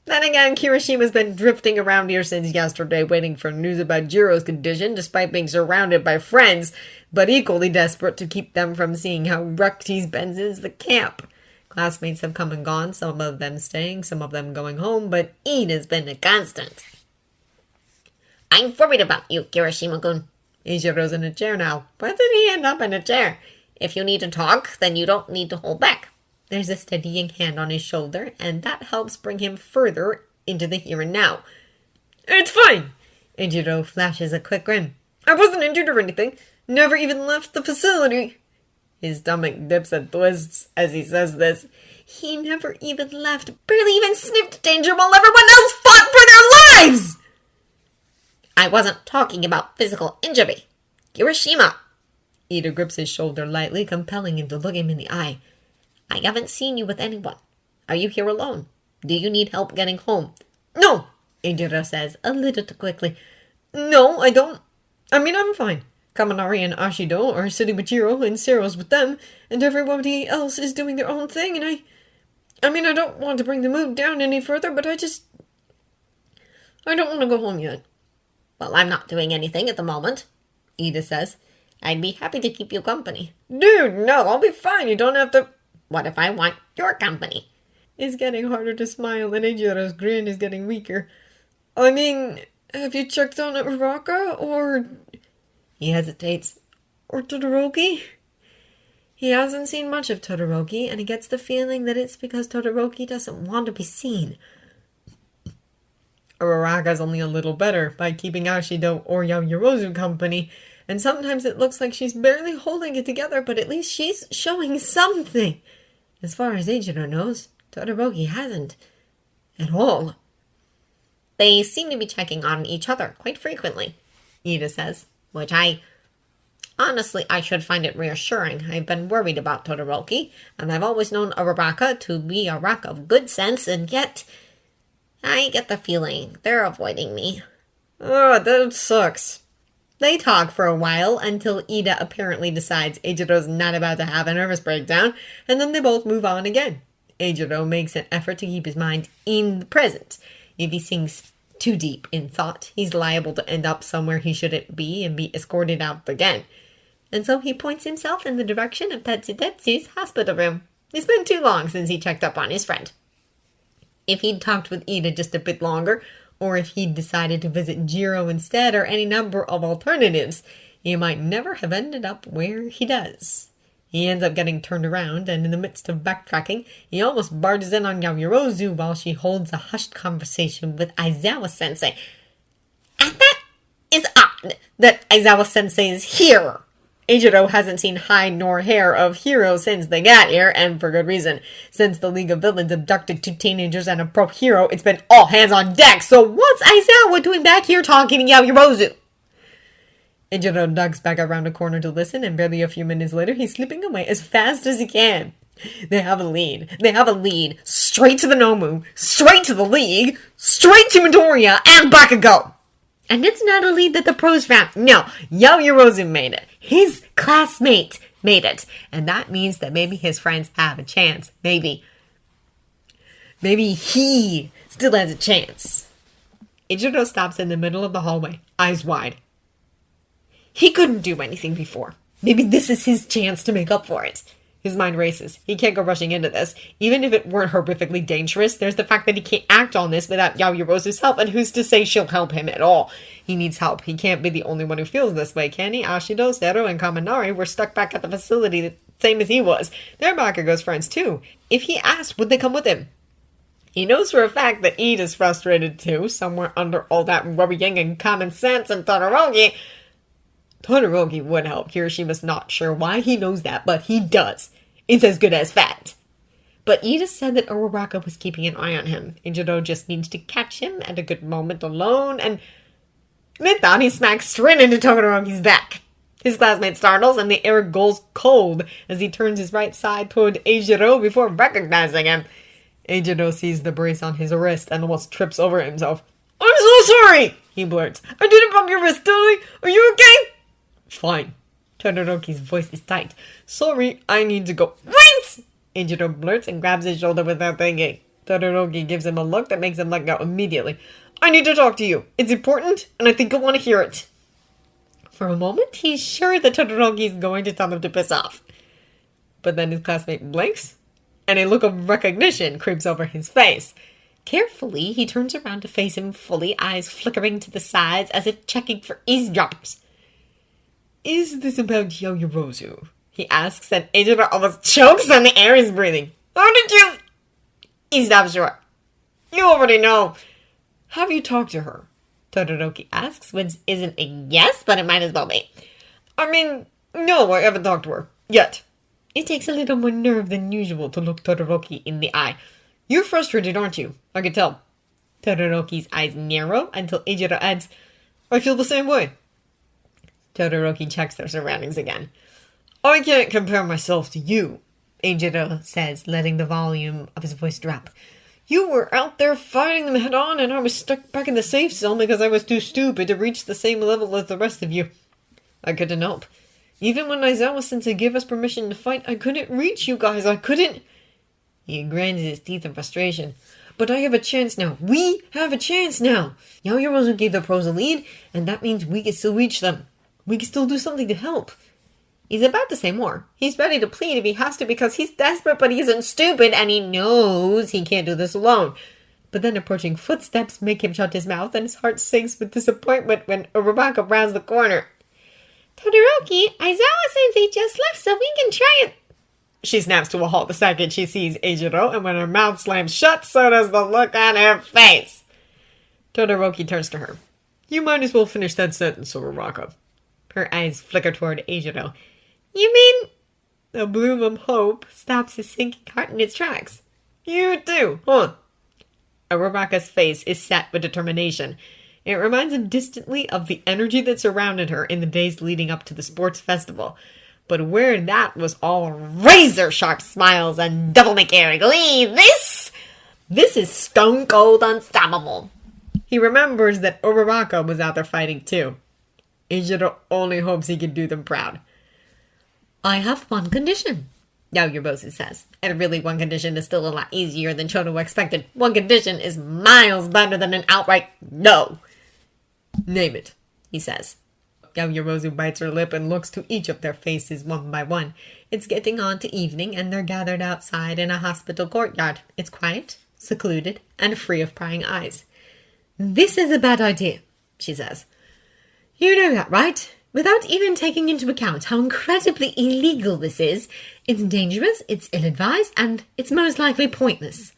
Then again, Kirishima's been drifting around here since yesterday, waiting for news about Jiro's condition, despite being surrounded by friends, but equally desperate to keep them from seeing how wrecked he's been since the camp. Classmates have come and gone, some of them staying, some of them going home, but Ida's been a constant. I'm worried about you, Kirishima-kun. Eijiro's in a chair now. Why did he end up in a chair? If you need to talk, then you don't need to hold back. There's a steadying hand on his shoulder, and that helps bring him further into the here and now. It's fine! Eijiro flashes a quick grin. I wasn't injured or anything. Never even left the facility. His stomach dips and twists as he says this. He never even left, barely even sniffed danger while everyone else fought for their lives! I wasn't talking about physical injury. Hiroshima. Ida grips his shoulder lightly, compelling him to look him in the eye. I haven't seen you with anyone. Are you here alone? Do you need help getting home? No, Eijiro says, a little too quickly. No, I don't. I mean, I'm fine. Kaminari and Ashido are sitting with Jiro, and Sero's with them, and everybody else is doing their own thing, and I mean, I don't want to bring the mood down any further, but I don't want to go home yet. Well, I'm not doing anything at the moment, Ida says. I'd be happy to keep you company. Dude, no, I'll be fine. You don't have to... What if I want your company? It's getting harder to smile, and Eijiro's grin is getting weaker. I mean, have you checked on Uraka, or... He hesitates. Or Todoroki? He hasn't seen much of Todoroki, and he gets the feeling that it's because Todoroki doesn't want to be seen. Uraraka's only a little better by keeping Ashido or Yaoyorozu company, and sometimes it looks like she's barely holding it together, but at least she's showing something. As far as Eijiro knows, Todoroki hasn't. At all. They seem to be checking on each other quite frequently, Ida says, which honestly, I should find it reassuring. I've been worried about Todoroki, and I've always known Uraraka to be a rock of good sense, and yet I get the feeling they're avoiding me. Oh, that sucks. They talk for a while until Ida apparently decides Eijiro's not about to have a nervous breakdown, and then they both move on again. Eijiro makes an effort to keep his mind in the present. If he sinks too deep in thought, he's liable to end up somewhere he shouldn't be and be escorted out again. And so he points himself in the direction of Tetsutetsu's hospital room. It's been too long since he checked up on his friend. If he'd talked with Ida just a bit longer, or if he'd decided to visit Jiro instead, or any number of alternatives, he might never have ended up where he does. He ends up getting turned around, and in the midst of backtracking, he almost barges in on Yaoyorozu while she holds a hushed conversation with Aizawa-sensei. And that is odd, that Aizawa-sensei is here. Eijiro hasn't seen hide nor hair of Hiro since they got here, and for good reason. Since the League of Villains abducted 2 teenagers and a pro hero, it's been all hands on deck, so what's Aizawa doing back here talking to Yaoyorozu? Eijiro ducks back around a corner to listen, and barely a few minutes later, he's slipping away as fast as he can. They have a lead. They have a lead. Straight to the Nomu, straight to the League, straight to Midoriya, and Bakugo! And it's not a lead that the pros found. No, Yaoyorozu made it. His classmate made it. And that means that maybe his friends have a chance. Maybe he still has a chance. Ichiro stops in the middle of the hallway, eyes wide. He couldn't do anything before. Maybe this is his chance to make up for it. His mind races. He can't go rushing into this. Even if it weren't horrifically dangerous, there's the fact that he can't act on this without Yaoyorozu's help, and who's to say she'll help him at all? He needs help. He can't be the only one who feels this way, can he? Ashido, Stair, and Kaminari were stuck back at the facility the same as he was. They're Bakugo's friends, too. If he asked, would they come with him? He knows for a fact that Ida's frustrated, too, somewhere under all that worrying and common sense, and Todoroki would help. Hiroshima not sure why he knows that, but he does. It's as good as fact. But Ida said that Uraraka was keeping an eye on him. Ichiro just needs to catch him at a good moment alone, and they thought he smacked straight into Todoroki's back. His classmate startles, and the air goes cold as he turns his right side toward Eijiro before recognizing him. Eijiro sees the brace on his wrist and almost trips over himself. "I'm so sorry!" he blurts. "I didn't bump your wrist, did I? Are you okay?" "Fine." Todoroki's voice is tight. "Sorry, I need to go." "Wait!" Eijiro blurts and grabs his shoulder without thinking. Todoroki gives him a look that makes him let go immediately. "I need to talk to you. It's important, and I think you'll want to hear it." For a moment, he's sure that Todoroki is going to tell him to piss off. But then his classmate blinks, and a look of recognition creeps over his face. Carefully, he turns around to face him fully, eyes flickering to the sides as if checking for eavesdroppers. is this about Yaoyorozu? He asks, and Ejiro almost chokes on the air he's breathing. How did you... He stops short. You already know. Have you talked to her? Todoroki asks, which isn't a yes, but it might as well be. I mean, no, I haven't talked to her. Yet. It takes a little more nerve than usual to look Todoroki in the eye. You're frustrated, aren't you? I can tell. Todoroki's eyes narrow until Ejiro adds, I feel the same way. Todoroki checks their surroundings again. I can't compare myself to you, Ejiro says, letting the volume of his voice drop. You were out there fighting them head on, and I was stuck back in the safe zone because I was too stupid to reach the same level as the rest of you. I couldn't help. Even when Aizawa-sensei gave us permission to fight, I couldn't reach you guys. I couldn't... He grinds his teeth in frustration. But I have a chance now. We have a chance now. Yaoyorozu gave the pros a lead, and that means we can still reach them. We can still do something to help. He's about to say more. He's ready to plead if he has to because he's desperate, but he isn't stupid, and he knows he can't do this alone. But then approaching footsteps make him shut his mouth, and his heart sinks with disappointment when Uraraka rounds the corner. Todoroki, Aizawa-sensei just left so we can try it. She snaps to a halt the second she sees Ejiro, and when her mouth slams shut, so does the look on her face. Todoroki turns to her. You might as well finish that sentence, Uraraka. Her eyes flicker toward Ejiro. You mean... A bloom of hope stops his sinking heart in its tracks. You too, huh? Uraraka's face is set with determination. It reminds him distantly of the energy that surrounded her in the days leading up to the sports festival. But where that was all razor-sharp smiles and devil-may-care glee, this is stone cold unstoppable. He remembers that Uraraka was out there fighting too. Ejiro only hopes he can do them proud. I have one condition, Yaoyorozu says. And really, one condition is still a lot easier than Chono expected. One condition is miles better than an outright no. Name it, he says. Yaoyorozu bites her lip and looks to each of their faces one by one. It's getting on to evening, and they're gathered outside in a hospital courtyard. It's quiet, secluded, and free of prying eyes. This is a bad idea, she says. You know that, right? Without even taking into account how incredibly illegal this is, it's dangerous, it's ill-advised, and it's most likely pointless.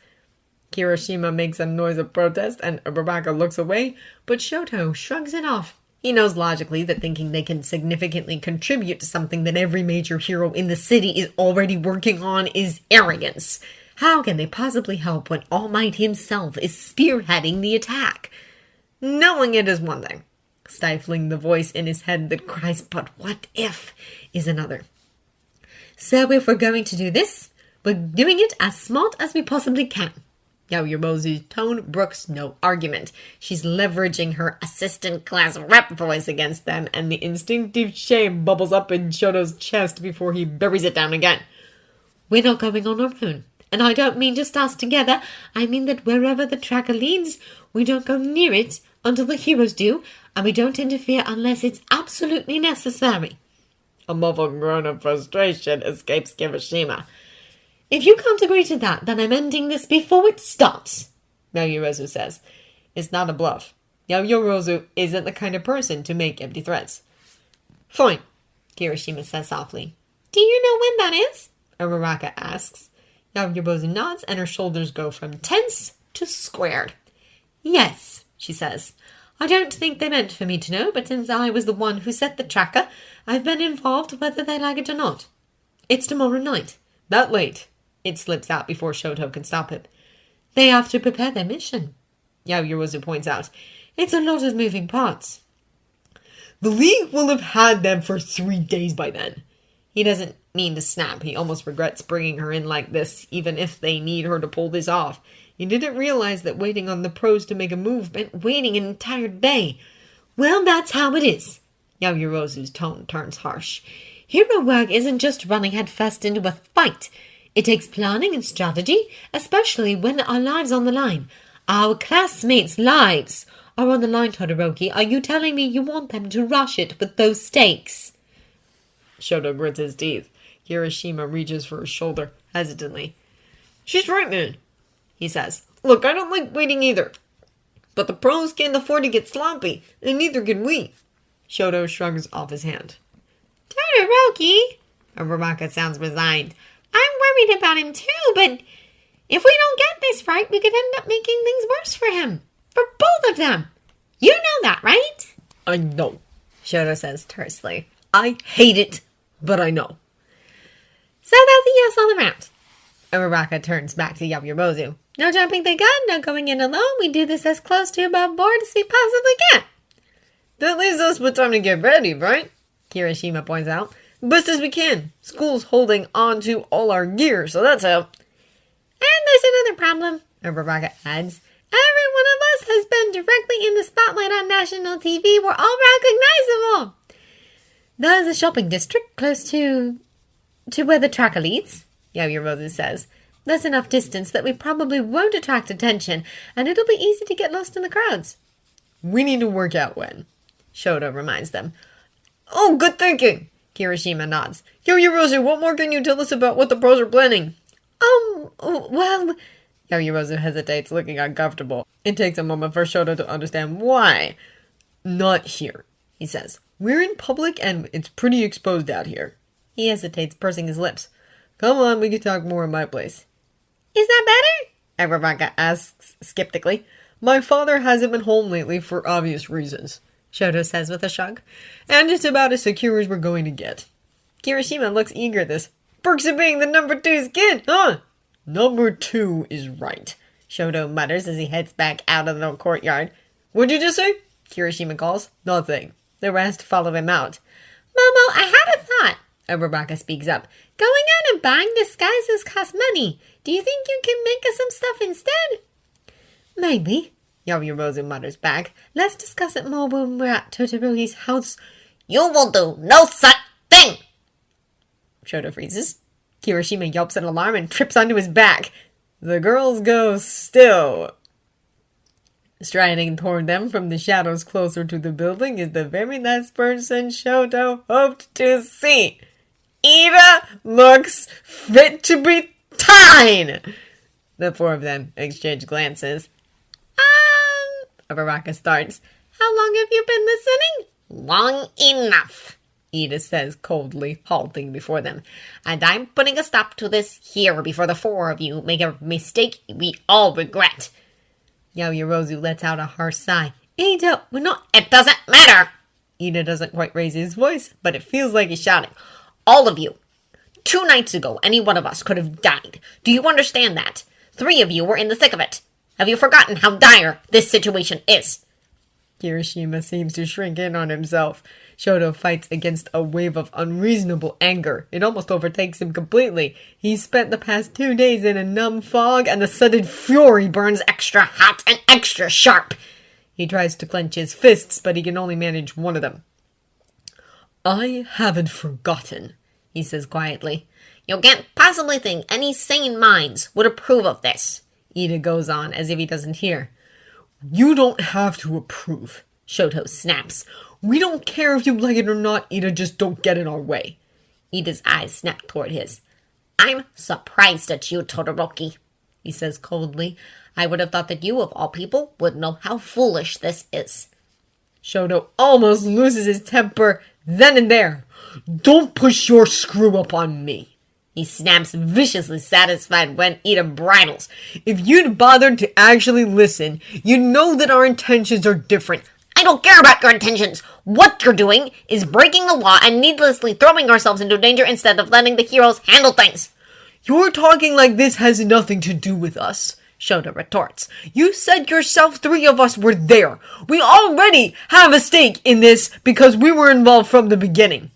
Kirishima makes a noise of protest, and Uraraka looks away, but Shoto shrugs it off. He knows logically that thinking they can significantly contribute to something that every major hero in the city is already working on is arrogance. How can they possibly help when All Might himself is spearheading the attack? Knowing it is one thing. Stifling the voice in his head that cries, but what if, is another. So if we're going to do this, we're doing it as smart as we possibly can. Yaoyorozu's tone brooks no argument. She's leveraging her assistant class rep voice against them, and the instinctive shame bubbles up in Shoto's chest before he buries it down again. We're not going on our own. And I don't mean just us together. I mean that wherever the tracker leads, we don't go near it until the heroes do, and we don't interfere unless it's absolutely necessary. A muffled groan of frustration escapes Kirishima. If you can't agree to that, then I'm ending this before it starts, Yaoyorozu says. It's not a bluff. Yaoyorozu isn't the kind of person to make empty threats. Fine, Kirishima says softly. Do you know when that is? Uraraka asks. Yaoyorozu nods, and her shoulders go from tense to squared. Yes, she says. I don't think they meant for me to know, but since I was the one who set the tracker, I've been involved whether they like it or not. It's tomorrow night. That late. It slips out before Shoto can stop it. They have to prepare their mission, Yaoyorozu points out. It's a lot of moving parts. The League will have had them for 3 days by then. He doesn't mean to snap. He almost regrets bringing her in like this, even if they need her to pull this off. He didn't realize that waiting on the pros to make a move meant waiting an entire day. Well, that's how it is. Yaoyorozu's tone turns harsh. Hero work isn't just running headfirst into a fight. It takes planning and strategy, especially when our lives are on the line. Our classmates' lives are on the line, Todoroki. Are you telling me you want them to rush it with those stakes? Shoto grits his teeth. Kirishima reaches for his shoulder, hesitantly. She's right, man, he says. Look, I don't like waiting either. But the pros can't afford to get sloppy, and neither can we. Shoto shrugs off his hand. Todoroki, Uraraka sounds resigned. I'm worried about him too, but if we don't get this right, we could end up making things worse for him. For both of them. You know that, right? I know. Shoto says tersely. I hate it, but I know. So that's a yes all around. Uraraka turns back to Yaoyorozu. No jumping the gun, no going in alone. We do this as close to above board as we possibly can. That leaves us with time to get ready, right? Kirishima points out. Best as we can. School's holding on to all our gear, so that's how. And there's another problem, Uraraka adds. Every one of us has been directly in the spotlight on national TV. We're all recognizable. There's a shopping district close to where the tracker leads, Yaoyorozu says. There's enough distance that we probably won't attract attention, and it'll be easy to get lost in the crowds. We need to work out when. Shoto reminds them. Oh, good thinking. Kirishima nods. Yaoyorozu, what more can you tell us about what the pros are planning? Well... Yaoyorozu hesitates, looking uncomfortable. It takes a moment for Shoto to understand why. Not here, he says. We're in public and it's pretty exposed out here. He hesitates, pursing his lips. Come on, we can talk more in my place. Is that better? Uraraka asks skeptically. My father hasn't been home lately for obvious reasons, Shoto says with a shrug. And it's about as secure as we're going to get. Kirishima looks eager at this. Perks of being the number 2's kid, huh? Number 2 is right, Shoto mutters as he heads back out of the courtyard. What'd you just say? Kirishima calls. Nothing. The rest follow him out. Momo, I had a thought. Uraraka speaks up. Going out and buying disguises costs money. Do you think you can make us some stuff instead? Maybe, Yaoyorozu mutters back. Let's discuss it more when we're at Todoroki's house. You will do no such thing! Shoto freezes. Kirishima yelps in alarm and trips onto his back. The girls go still. Striding toward them from the shadows closer to the building is the very last person Shoto hoped to see. Ida looks fit to be tied! The four of them exchange glances. Uraraka starts. How long have you been listening? Long enough, Ida says coldly, halting before them. And I'm putting a stop to this here before the four of you make a mistake we all regret. Yaoyorozu lets out a harsh sigh. Ida, we're not... It doesn't matter! Ida doesn't quite raise his voice, but it feels like he's shouting. All of you. 2 nights ago, any one of us could have died. Do you understand that? 3 of you were in the thick of it. Have you forgotten how dire this situation is? Kirishima seems to shrink in on himself. Shoto fights against a wave of unreasonable anger. It almost overtakes him completely. He's spent the past 2 days in a numb fog, and the sudden fury burns extra hot and extra sharp. He tries to clench his fists, but he can only manage one of them. I haven't forgotten, he says quietly. You can't possibly think any sane minds would approve of this. Ida goes on as if he doesn't hear. You don't have to approve, Shoto snaps. We don't care if you like it or not, Ida, just don't get in our way. Ida's eyes snap toward his. I'm surprised at you, Todoroki, he says coldly. I would have thought that you, of all people, would know how foolish this is. Shoto almost loses his temper then and there. Don't push your screw up on me. He snaps, viciously satisfied when Ida bridles. If you'd bothered to actually listen, you'd know that our intentions are different. I don't care about your intentions. What you're doing is breaking the law and needlessly throwing ourselves into danger instead of letting the heroes handle things. You're talking like this has nothing to do with us, Shoto retorts. You said yourself 3 of us were there. We already have a stake in this because we were involved from the beginning.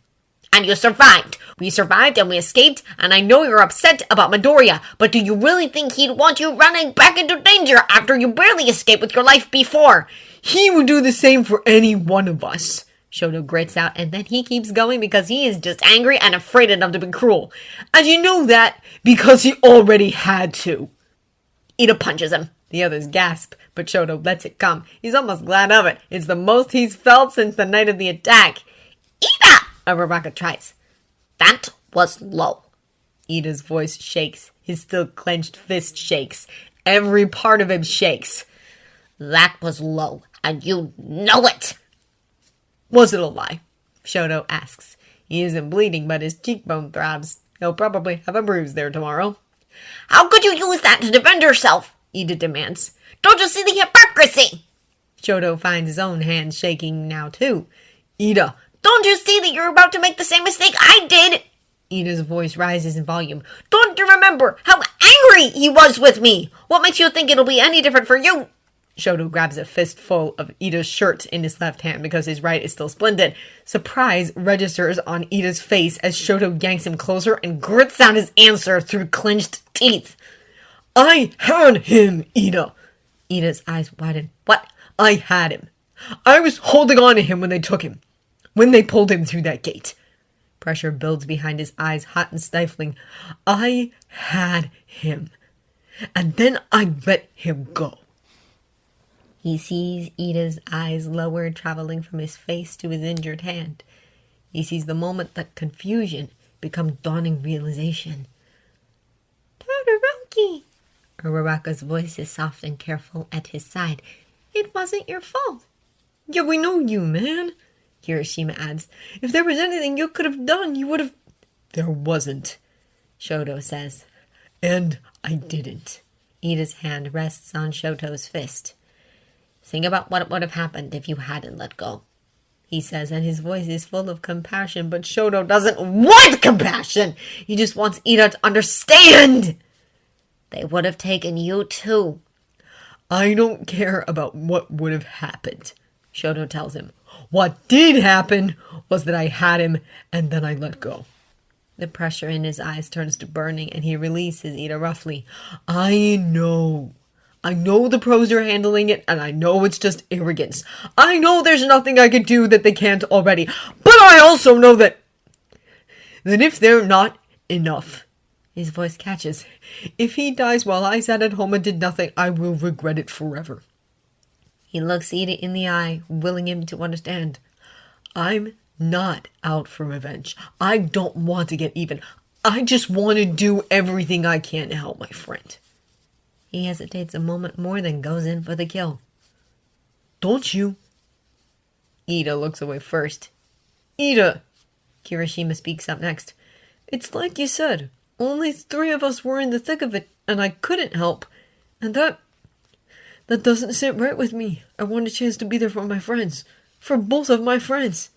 And you survived. We survived and we escaped, and I know you're upset about Midoriya, but do you really think he'd want you running back into danger after you barely escaped with your life before? He would do the same for any one of us. Shoto grits out, and then he keeps going because he is just angry and afraid enough to be cruel. And you know that because he already had to. Ida punches him. The others gasp, but Shoto lets it come. He's almost glad of it. It's the most he's felt since the night of the attack. Ida! Uraraka tries. That was low. Ida's voice shakes. His still clenched fist shakes. Every part of him shakes. That was low, and you know it. Was it a lie? Shoto asks. He isn't bleeding, but his cheekbone throbs. He'll probably have a bruise there tomorrow. How could you use that to defend yourself? Ida demands. Don't you see the hypocrisy? Shoto finds his own hands shaking now too. Ida, don't you see that you're about to make the same mistake I did? Ida's voice rises in volume. Don't you remember how angry he was with me? What makes you think it'll be any different for you? Shoto grabs a fistful of Ida's shirt in his left hand because his right is still splinted. Surprise registers on Ida's face as Shoto yanks him closer and grits out his answer through clenched teeth. I had him, Ida. Ida's eyes widen. What? I had him. I was holding on to him when they took him. When they pulled him through that gate. Pressure builds behind his eyes, hot and stifling. I had him. And then I let him go. He sees Ida's eyes lower, traveling from his face to his injured hand. He sees the moment that confusion becomes dawning realization. Todoroki! Uraraka's voice is soft and careful at his side. It wasn't your fault. Yeah, we know you, man. Kirishima adds. If there was anything you could have done, you would have... There wasn't, Shoto says. And I didn't. Ida's hand rests on Shoto's fist. Think about what would have happened if you hadn't let go, he says, and his voice is full of compassion, but Shoto doesn't want compassion! He just wants Ida to understand! They would have taken you too. I don't care about what would have happened, Shoto tells him. What did happen was that I had him, and then I let go. The pressure in his eyes turns to burning, and he releases Ida roughly. I know the pros are handling it, and I know it's just arrogance. I know there's nothing I could do that they can't already. But I also know that if they're not enough, his voice catches. If he dies while I sat at home and did nothing, I will regret it forever. He looks Ida in the eye, willing him to understand. I'm not out for revenge. I don't want to get even. I just want to do everything I can to help my friend. He hesitates a moment more, then goes in for the kill. Don't you? Ida looks away first. Ida! Kirishima speaks up next. It's like you said. Only 3 of us were in the thick of it, and I couldn't help. And that doesn't sit right with me. I want a chance to be there for my friends. For both of my friends.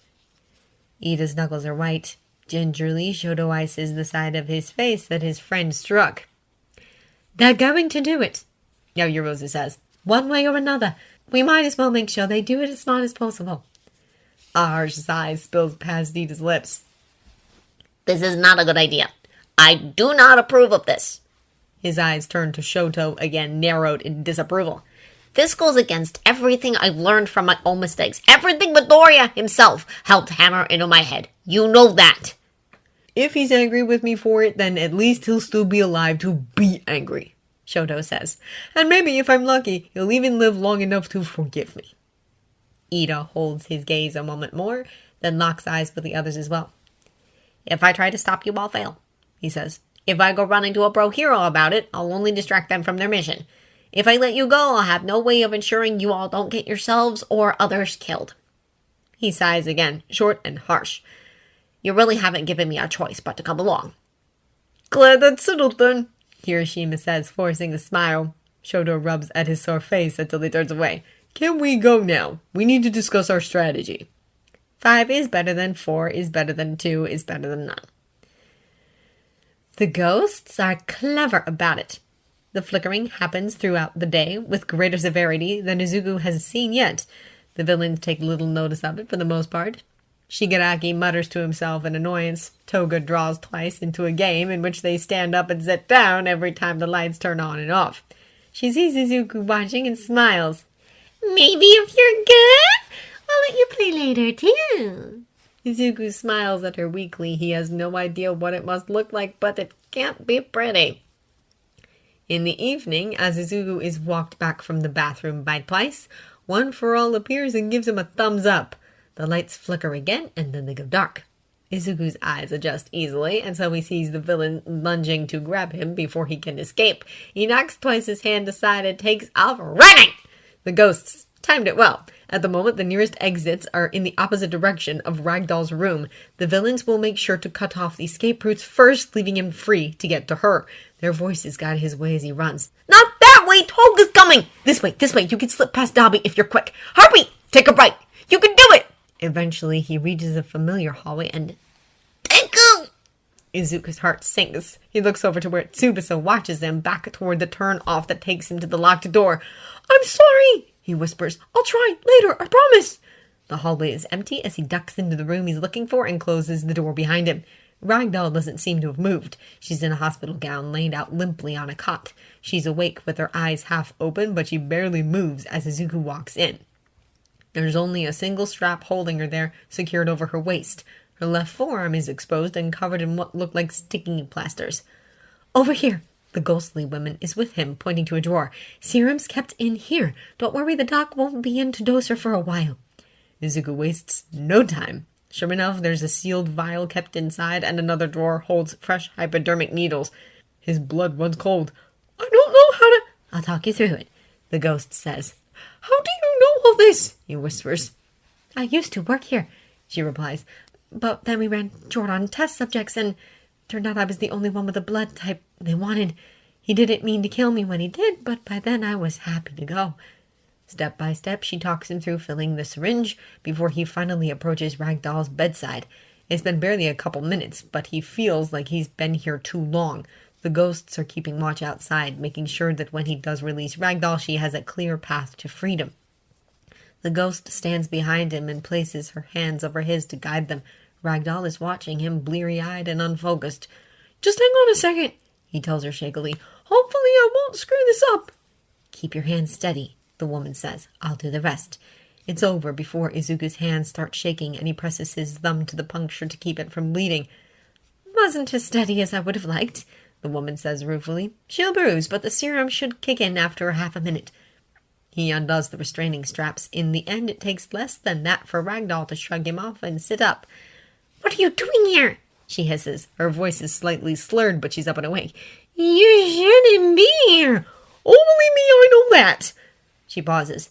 Ida's knuckles are white. Gingerly, Shoto ices the side of his face that his friend struck. They're going to do it, Yaoyorozu says. One way or another. We might as well make sure they do it as smart as possible. A harsh sigh spills past Ida's lips. This is not a good idea. I do not approve of this. His eyes turn to Shoto, again narrowed in disapproval. This goes against everything I've learned from my own mistakes. Everything Midoriya himself helped hammer into my head. You know that. If he's angry with me for it, then at least he'll still be alive to be angry, Shoto says. And maybe if I'm lucky, he'll even live long enough to forgive me. Ida holds his gaze a moment more, then locks eyes with the others as well. If I try to stop you, I'll fail, he says. If I go running to a pro hero about it, I'll only distract them from their mission. If I let you go, I'll have no way of ensuring you all don't get yourselves or others killed. He sighs again, short and harsh. You really haven't given me a choice but to come along. Glad that's settled then, Kirishima says, forcing a smile. Shoto rubs at his sore face until he turns away. Can we go now? We need to discuss our strategy. 5 is better than 4 is better than 2 is better than none. The ghosts are clever about it. The flickering happens throughout the day with greater severity than Izuku has seen yet. The villains take little notice of it for the most part. Shigaraki mutters to himself in annoyance. Toga draws twice into a game in which they stand up and sit down every time the lights turn on and off. She sees Izuku watching and smiles. Maybe if you're good, I'll let you play later too. Izuku smiles at her weakly. He has no idea what it must look like, but it can't be pretty. In the evening, as Izuku is walked back from the bathroom by twice, One for All appears and gives him a thumbs up. The lights flicker again, and then they go dark. Izuku's eyes adjust easily, and so he sees the villain lunging to grab him before he can escape. He knocks twice his hand aside and takes off running! The ghosts timed it well. At the moment, the nearest exits are in the opposite direction of Ragdoll's room. The villains will make sure to cut off the escape routes first, leaving him free to get to her. Their voices guide his way as he runs. Not that way! Tolga's coming! This way. You can slip past Dobby if you're quick. Hurry! Take a right! You can do it! Eventually, he reaches a familiar hallway and... Deku! Izuku's heart sinks. He looks over to where Tsubasa watches him back toward the turn-off that takes him to the locked door. I'm sorry, he whispers. I'll try later, I promise. The hallway is empty as he ducks into the room he's looking for and closes the door behind him. Ragdoll doesn't seem to have moved. She's in a hospital gown, laid out limply on a cot. She's awake with her eyes half open, but she barely moves as Izuku walks in. There's only a single strap holding her there, secured over her waist. Her left forearm is exposed and covered in what look like sticking plasters. Over here. The ghostly woman is with him, pointing to a drawer. Serum's kept in here. Don't worry, the doc won't be in to dose her for a while. Izuku wastes no time. Sure enough, there's a sealed vial kept inside, and another drawer holds fresh hypodermic needles. His blood runs cold. I don't know how to... I'll talk you through it, the ghost says. How do you know all this? He whispers. I used to work here, she replies. But then we ran short on test subjects, and turned out I was the only one with the blood type they wanted. He didn't mean to kill me when he did, but by then I was happy to go. Step by step, she talks him through filling the syringe before he finally approaches Ragdoll's bedside. It's been barely a couple minutes, but he feels like he's been here too long. The ghosts are keeping watch outside, making sure that when he does release Ragdoll, she has a clear path to freedom. The ghost stands behind him and places her hands over his to guide them. Ragdoll is watching him, bleary-eyed and unfocused. Just hang on a second, he tells her shakily. Hopefully I won't screw this up. Keep your hands steady, the woman says. I'll do the rest. It's over before Izuku's hands start shaking and he presses his thumb to the puncture to keep it from bleeding. Wasn't as steady as I would have liked, the woman says ruefully. She'll bruise, but the serum should kick in after half a minute. He undoes the restraining straps. In the end, it takes less than that for Ragdoll to shrug him off and sit up. What are you doing here? She hisses. Her voice is slightly slurred, but she's up and awake. You shouldn't be here. Only me, I know that. She pauses.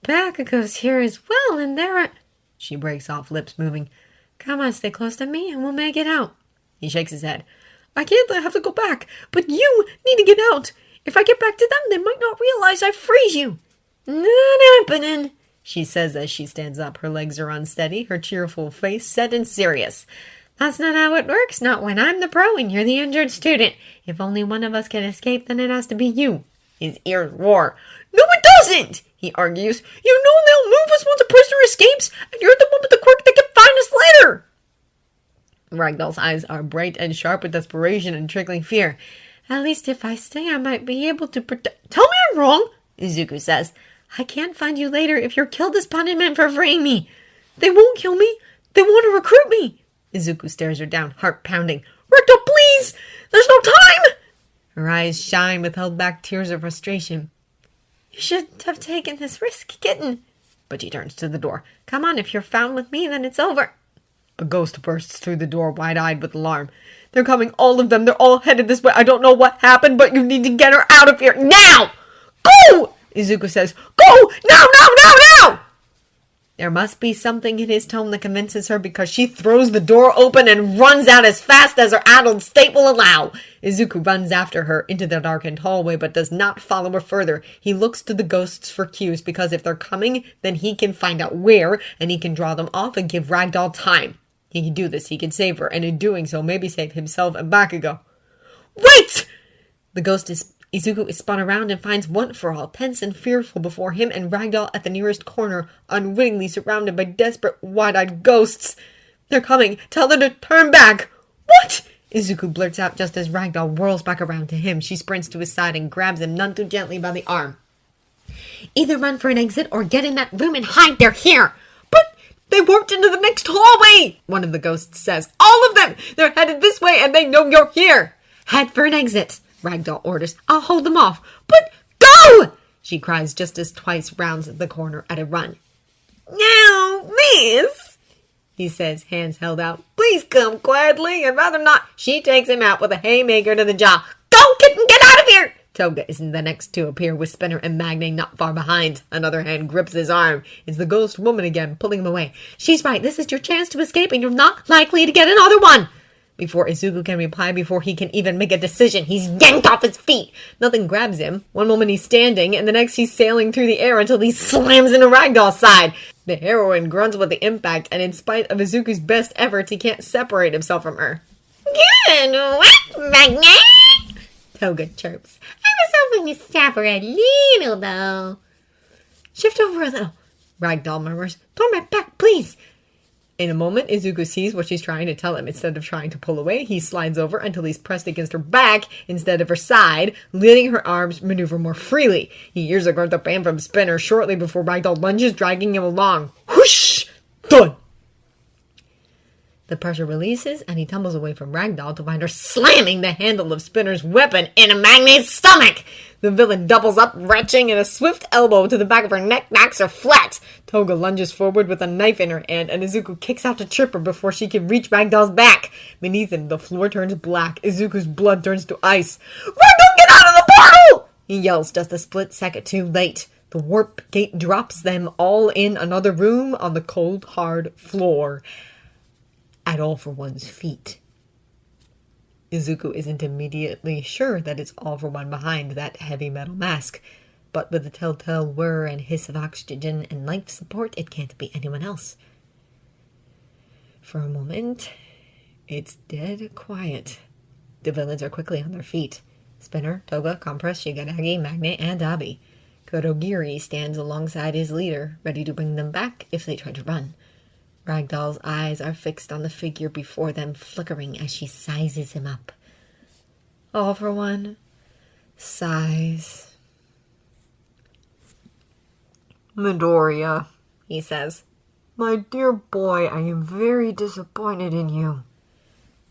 Bakugo's here as well, and there are... She breaks off, lips moving. Come on, stay close to me, and we'll make it out. He shakes his head. I can't, I have to go back, but you need to get out. If I get back to them, they might not realize I freeze you. Not happening, she says as she stands up. Her legs are unsteady, her cheerful face set and serious. That's not how it works, not when I'm the pro and you're the injured student. If only one of us can escape, then it has to be you. His ears roar. No, it doesn't, he argues. You know they'll move us once a prisoner escapes, and you're the one with the quirk that can find us later. Ragdoll's eyes are bright and sharp with desperation and trickling fear. At least if I stay, I might be able to protect... Tell me I'm wrong, Izuku says. I can't find you later if you're killed as punishment for freeing me. They won't kill me. They want to recruit me. Izuku stares her down, heart pounding. Ragdoll, please! There's no time! Her eyes shine with held-back tears of frustration. You shouldn't have taken this risk, kitten. But she turns to the door. Come on, if you're found with me, then it's over. A ghost bursts through the door, wide-eyed with alarm. They're coming, all of them. They're all headed this way. I don't know what happened, but you need to get her out of here now! Go! Izuku says. Go! Now! There must be something in his tone that convinces her because she throws the door open and runs out as fast as her addled state will allow. Izuku runs after her into the darkened hallway but does not follow her further. He looks to the ghosts for cues because if they're coming, then he can find out where and he can draw them off and give Ragdoll time. He can do this, he can save her, and in doing so, maybe save himself and Bakugo. Wait! Izuku is spun around and finds One for All, tense and fearful before him and Ragdoll at the nearest corner, unwittingly surrounded by desperate, wide-eyed ghosts. They're coming. Tell them to turn back. What? Izuku blurts out just as Ragdoll whirls back around to him. She sprints to his side and grabs him none too gently by the arm. Either run for an exit or get in that room and hide. They're here. But they warped into the next hallway, one of the ghosts says. All of them! They're headed this way and they know you're here. Head for an exit, Ragdoll orders. I'll hold them off. But go! She cries just as Twice rounds the corner at a run. Now, miss, he says, hands held out. Please come quietly. I'd rather not. She takes him out with a haymaker to the jaw. Go, kitten, get out of here! Toga is the next to appear with Spinner and Magne not far behind. Another hand grips his arm. It's the ghost woman again, pulling him away. She's right, this is your chance to escape and you're not likely to get another one! Before Izuku can reply, before he can even make a decision, he's yanked off his feet. Nothing grabs him. One moment he's standing, and the next he's sailing through the air until he slams into Ragdoll's side. The heroine grunts with the impact, and in spite of Izuku's best efforts, he can't separate himself from her. Good work, Magnet! Toga chirps. I was hoping to stop her a little, though. Shift over a little, Ragdoll murmurs. Turn my back, please. In a moment, Izuku sees what she's trying to tell him. Instead of trying to pull away, he slides over until he's pressed against her back instead of her side, letting her arms maneuver more freely. He hears a grunt of pain from Spinner shortly before Ragdoll lunges, dragging him along. Whoosh! Done! The pressure releases, and he tumbles away from Ragdoll to find her slamming the handle of Spinner's weapon in a Magne's stomach. The villain doubles up, retching, and a swift elbow to the back of her neck knocks her flat. Toga lunges forward with a knife in her hand, and Izuku kicks out to trip her before she can reach Ragdoll's back. Beneath him, the floor turns black. Izuku's blood turns to ice. Ragdoll, get out of the portal! He yells just a split second too late. The warp gate drops them all in another room on the cold, hard floor. At All for One's feet. Izuku isn't immediately sure that it's All for One behind that heavy metal mask, but with the telltale whir and hiss of oxygen and life support, it can't be anyone else. For a moment, it's dead quiet. The villains are quickly on their feet. Spinner, Toga, Compress, Shigaragi, Magne, and Dabi. Kurogiri stands alongside his leader, ready to bring them back if they try to run. Ragdoll's eyes are fixed on the figure before them, flickering as she sizes him up. All for One sighs. Midoriya, He says. my dear boy, I am very disappointed in you.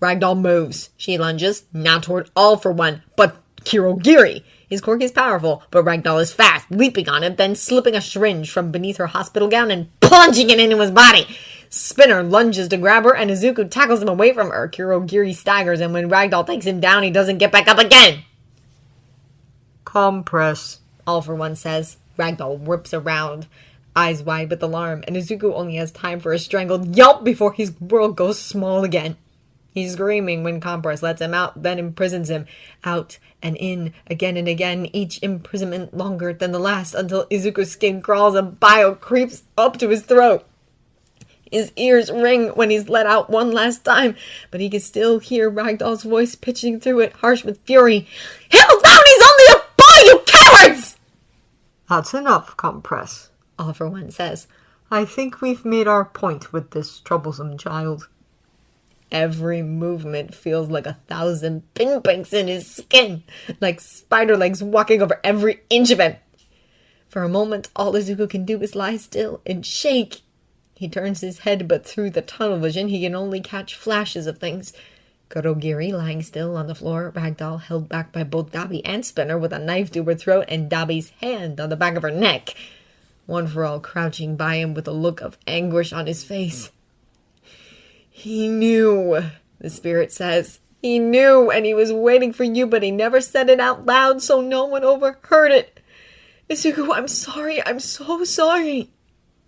Ragdoll moves. She lunges, not toward All for One, but Kurogiri. His quirk is powerful, but Ragdoll is fast, leaping on him, then slipping a syringe from beneath her hospital gown and plunging it into his body. Spinner lunges to grab her, and Izuku tackles him away from her. Kurogiri staggers, and when Ragdoll takes him down, he doesn't get back up again. Compress. All for One says. Ragdoll whips around, eyes wide with alarm, and Izuku only has time for a strangled yelp before his world goes small again. He's screaming when Compress lets him out, then imprisons him. Out and in, again and again, each imprisonment longer than the last, until Izuku's skin crawls and bile creeps up to his throat. His ears ring when he's let out one last time, but he can still hear Ragdoll's voice pitching through it, harsh with fury. Hell down, he's only a boy, you cowards! That's enough, Compress. All for One says. I think we've made our point with this troublesome child. Every movement feels like 1,000 pinpricks in his skin, like spider legs walking over every inch of him. For a moment, all Izuku can do is lie still and shake. He turns his head, but through the tunnel vision, he can only catch flashes of things. Kurogiri lying still on the floor, Ragdoll held back by both Dabi and Spinner with a knife to her throat and Dabi's hand on the back of her neck. One for All crouching by him with a look of anguish on his face. He knew, the spirit says. He knew, and he was waiting for you, but he never said it out loud so no one overheard it. Izuku, I'm sorry. I'm so sorry.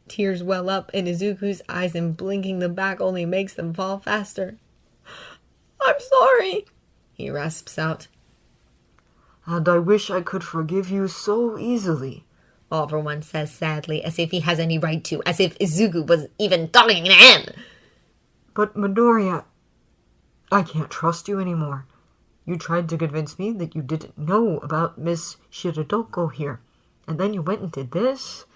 Tears well up in Izuku's eyes, and blinking them back only makes them fall faster. I'm sorry, he rasps out. And I wish I could forgive you so easily. All for One says sadly, as if he has any right to, as if Izuku was even talking to him. But Midoriya, I can't trust you anymore. You tried to convince me that you didn't know about Miss Shirodoko here, and then you went and did this?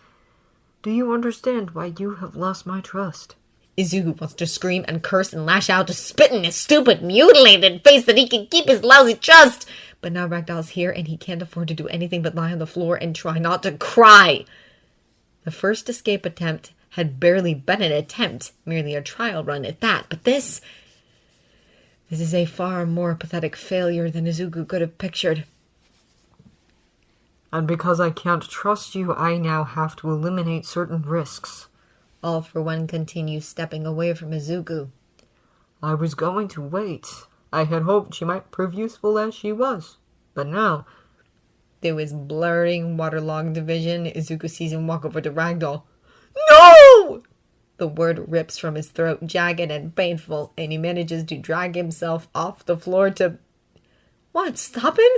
Do you understand why you have lost my trust? Izuku wants to scream and curse and lash out, to spit in his stupid, mutilated face that he can keep his lousy trust. But now Ragdoll's here, and he can't afford to do anything but lie on the floor and try not to cry. The first escape attempt had barely been an attempt, merely a trial run at that. But this is a far more pathetic failure than Izuku could have pictured. And because I can't trust you, I now have to eliminate certain risks. All for One continues, stepping away from Izuku. I was going to wait. I had hoped she might prove useful as she was. But now, Through his blurring, waterlogged vision, Izuku sees him walk over to Ragdoll. No! The word rips from his throat, jagged and painful, and he manages to drag himself off the floor to... What, stop him?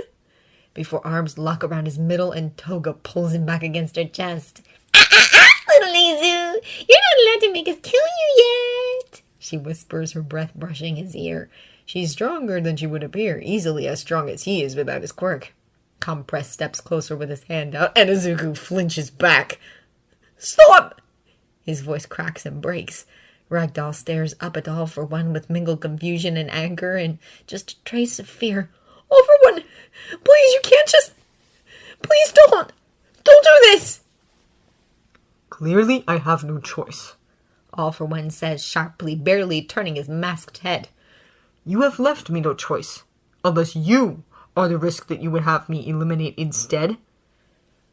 Before arms lock around his middle and Toga pulls him back against her chest. Little Izu, you're not allowed to make us kill you yet. She whispers, her breath brushing his ear. She's stronger than she would appear, easily as strong as he is without his quirk. Compress steps closer with his hand out, and Izuku flinches back. Stop! His voice cracks and breaks. Ragdoll stares up at All for One with mingled confusion and anger and just a trace of fear. All for One! Please, you can't just... Please don't! Don't do this! Clearly, I have no choice. All for One says sharply, barely turning his masked head. You have left me no choice, unless you are the risk that you would have me eliminate instead.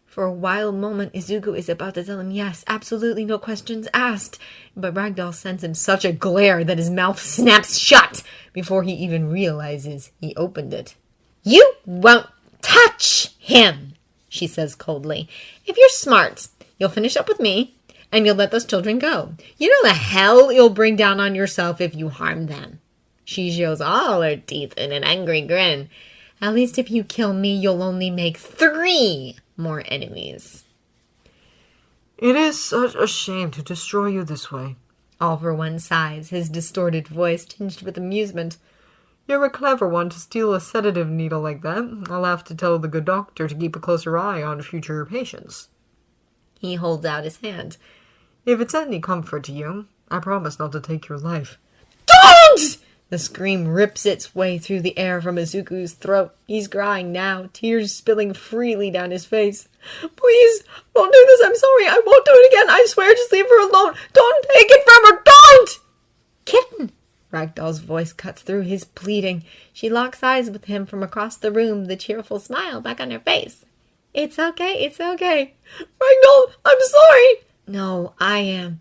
For a wild moment, Izuku is about to tell him yes, absolutely no questions asked, but Ragdoll sends him such a glare that his mouth snaps shut before he even realizes he opened it. You won't touch him, she says coldly. If you're smart, you'll finish up with me, and you'll let those children go. You know the hell you'll bring down on yourself if you harm them. She shows all her teeth in an angry grin. At least if you kill me, you'll only make 3 more enemies. It is such a shame to destroy you this way. All for One sighs, his distorted voice tinged with amusement. You're a clever one to steal a sedative needle like that. I'll have to tell the good doctor to keep a closer eye on future patients. He holds out his hand. If it's any comfort to you, I promise not to take your life. Don't! The scream rips its way through the air from Izuku's throat. He's crying now, tears spilling freely down his face. Please, don't do this. I'm sorry. I won't do it again. I swear, just leave her alone. Don't take it from her. Don't! Kitten! Ragdoll's voice cuts through his pleading. She locks eyes with him from across the room, the cheerful smile back on her face. It's okay. It's okay. Ragdoll, I'm sorry. No, I am.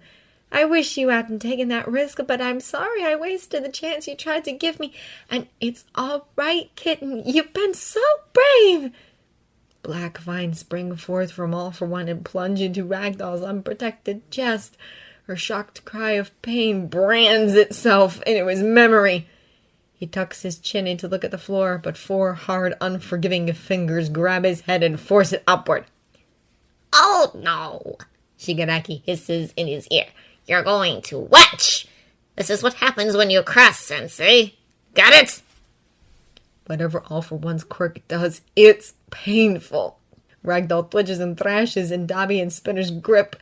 I wish you hadn't taken that risk, but I'm sorry I wasted the chance you tried to give me. And it's all right, kitten. You've been so brave. Black vines spring forth from All for One and plunge into Ragdoll's unprotected chest. Her shocked cry of pain brands itself into his memory. He tucks his chin in to look at the floor, but 4 hard, unforgiving fingers grab his head and force it upward. Oh no! Shigaraki hisses in his ear. You're going to watch! This is what happens when you cross, Sensei. Got it? Whatever All for One's quirk does, it's painful. Ragdoll twitches and thrashes in Dabi and Spinner's grip,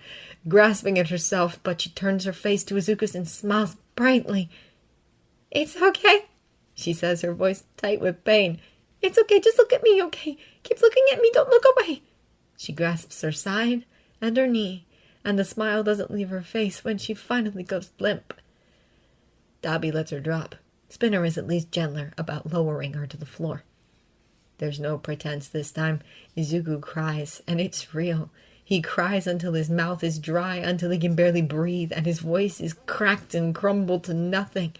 grasping at herself, but she turns her face to Izuku's and smiles brightly. It's okay, she says, her voice tight with pain. It's okay, just look at me, okay? Keep looking at me, don't look away. She grasps her side and her knee, and the smile doesn't leave her face when she finally goes limp. Dabi lets her drop. Spinner is at least gentler about lowering her to the floor. There's no pretense this time. Izuku cries, and it's real. He cries until his mouth is dry, until he can barely breathe, and his voice is cracked and crumbled to nothing.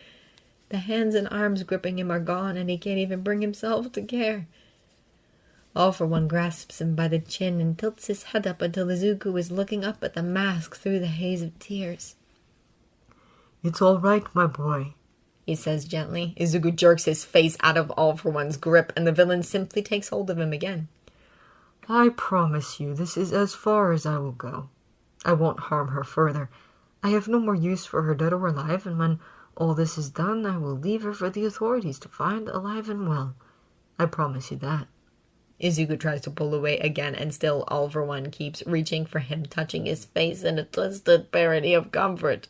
The hands and arms gripping him are gone, and he can't even bring himself to care. All for One grasps him by the chin and tilts his head up until Izuku is looking up at the mask through the haze of tears. It's all right, my boy, he says gently. Izuku jerks his face out of All for One's grip, and the villain simply takes hold of him again. I promise you this is as far as I will go. I won't harm her further. I have no more use for her dead or alive, and when all this is done, I will leave her for the authorities to find alive and well. I promise you that. Izuku tries to pull away again, and still All for One keeps reaching for him, touching his face in a twisted parody of comfort.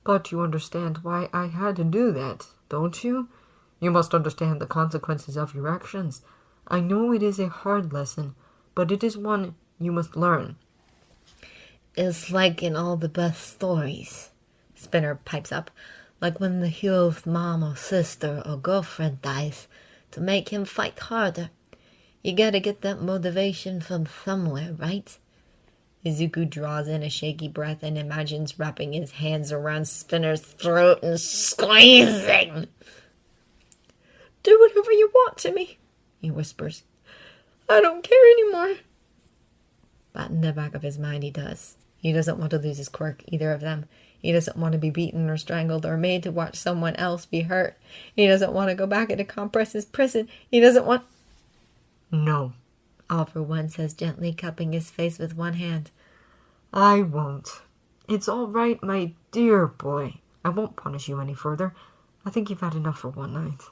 But you understand why I had to do that, don't you? You must understand the consequences of your actions. I know it is a hard lesson, but it is one you must learn. It's like in all the best stories, Spinner pipes up, like when the hero's mom or sister or girlfriend dies, to make him fight harder. You gotta get that motivation from somewhere, right? Izuku draws in a shaky breath and imagines wrapping his hands around Spinner's throat and squeezing. Do whatever you want to me, he whispers. I don't care anymore. But in the back of his mind, he does. He doesn't want to lose his quirk, either of them. He doesn't want to be beaten or strangled or made to watch someone else be hurt. He doesn't want to go back into Compress's prison. He doesn't want... No, All for One says gently, cupping his face with one hand. I won't. It's all right, my dear boy. I won't punish you any further. I think you've had enough for one night.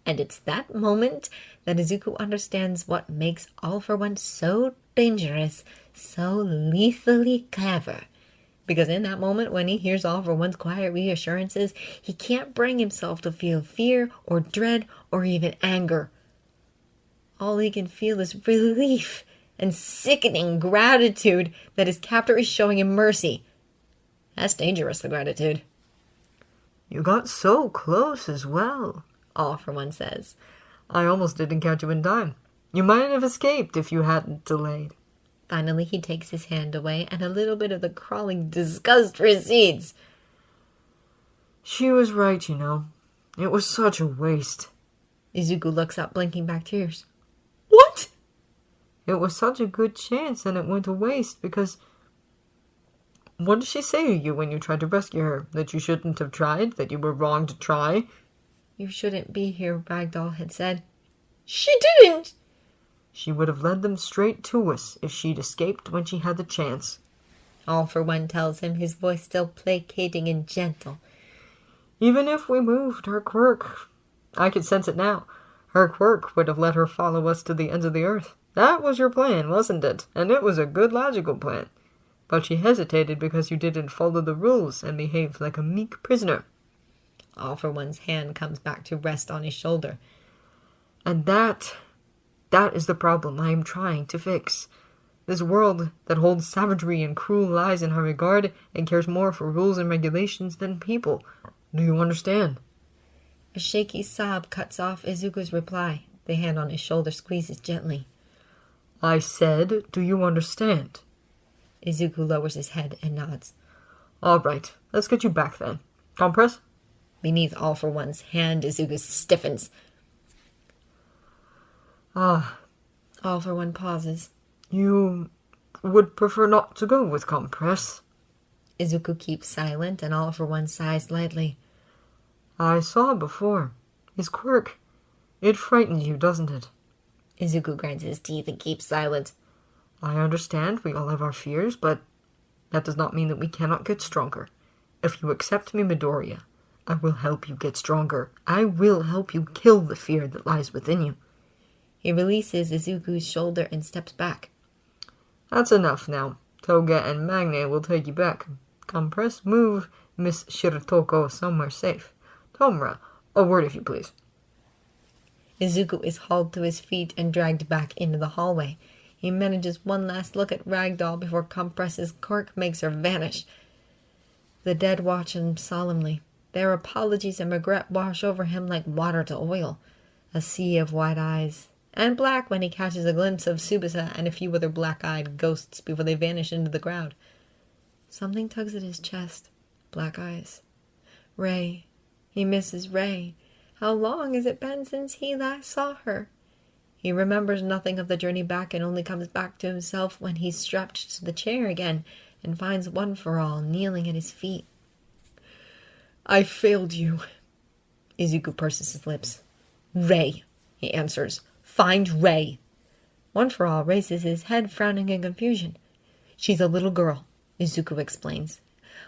And it's that moment that Izuku understands what makes All for One so dangerous, so lethally clever. Because in that moment, when he hears All for One's quiet reassurances, he can't bring himself to feel fear or dread or even anger. All he can feel is relief and sickening gratitude that his captor is showing him mercy. That's dangerous, the gratitude. You got so close as well, All for One says. I almost didn't catch you in time. You might have escaped if you hadn't delayed. Finally, he takes his hand away, and a little bit of the crawling disgust recedes. She was right, you know. It was such a waste. Izuku looks up, blinking back tears. What? It was such a good chance, and it went to waste because... What did she say to you when you tried to rescue her? That you shouldn't have tried? That you were wrong to try? You shouldn't be here, Ragdoll had said. She didn't! She would have led them straight to us if she'd escaped when she had the chance. All for One tells him, his voice still placating and gentle. Even if we moved her quirk, I could sense it now. Her quirk would have let her follow us to the ends of the earth. That was your plan, wasn't it? And it was a good logical plan. But she hesitated because you didn't follow the rules and behaved like a meek prisoner. All for One's hand comes back to rest on his shoulder. And that is the problem I am trying to fix. This world that holds savagery and cruel lies in her regard and cares more for rules and regulations than people. Do you understand? A shaky sob cuts off Izuku's reply. The hand on his shoulder squeezes gently. I said, do you understand? Izuku lowers his head and nods. All right, let's get you back then. Compress? Beneath All for One's hand, Izuku stiffens. All for One pauses. You would prefer not to go with Compress? Izuku keeps silent, and All for One sighs lightly. I saw before. His quirk. It frightens you, doesn't it? Izuku grinds his teeth and keeps silent. I understand we all have our fears, but that does not mean that we cannot get stronger. If you accept me, Midoriya, I will help you get stronger. I will help you kill the fear that lies within you. He releases Izuku's shoulder and steps back. That's enough now. Toga and Magne will take you back. Compress, move Miss Shiratoko somewhere safe. Tomura, a word if you please. Izuku is hauled to his feet and dragged back into the hallway. He manages one last look at Ragdoll before Compress's quirk makes her vanish. The dead watch him solemnly. Their apologies and regret wash over him like water to oil. A sea of white eyes. And black when he catches a glimpse of Tsubasa and a few other black-eyed ghosts before they vanish into the crowd. Something tugs at his chest. Black eyes. Ray. He misses Ray. How long has it been since he last saw her? He remembers nothing of the journey back and only comes back to himself when he's strapped to the chair again and finds One for All kneeling at his feet. I failed you. Izuku purses his lips. Ray, he answers. Find Ray. One for All raises his head, frowning in confusion. She's a little girl, Izuku explains.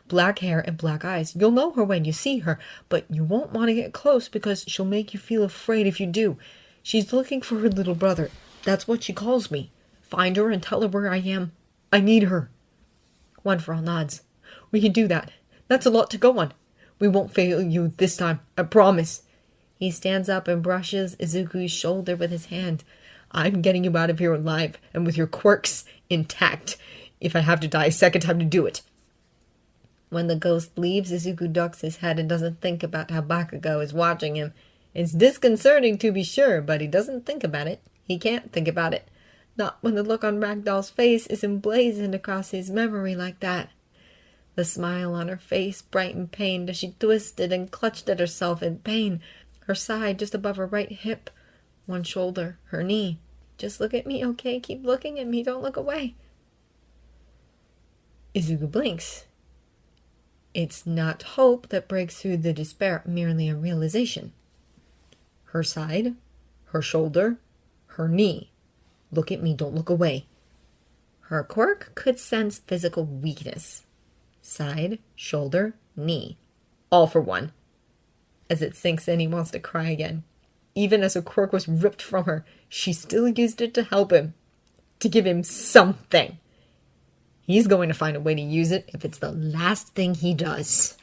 Black hair and black eyes. You'll know her when you see her, but you won't want to get close because she'll make you feel afraid if you do. She's looking for her little brother. That's what she calls me. Find her and tell her where I am. I need her. One for All nods. We can do that. That's a lot to go on. We won't fail you this time, I promise. He stands up and brushes Izuku's shoulder with his hand. I'm getting you out of here alive and with your quirks intact, if I have to die a second time to do it. When the ghost leaves, Izuku ducks his head and doesn't think about how Bakugo is watching him. It's disconcerting to be sure, but he doesn't think about it. He can't think about it. Not when the look on Ragdoll's face is emblazoned across his memory like that. The smile on her face brightened pain as she twisted and clutched at herself in pain, her side just above her right hip, one shoulder, her knee. Just look at me, okay? Keep looking at me. Don't look away. Izuku blinks. It's not hope that breaks through the despair, merely a realization. Her side, her shoulder, her knee. Look at me, don't look away. Her quirk could sense physical weakness. Side, shoulder, knee. All for one. As it sinks in, he wants to cry again. Even as her quirk was ripped from her, she still used it to help him. To give him something. He's going to find a way to use it if it's the last thing he does.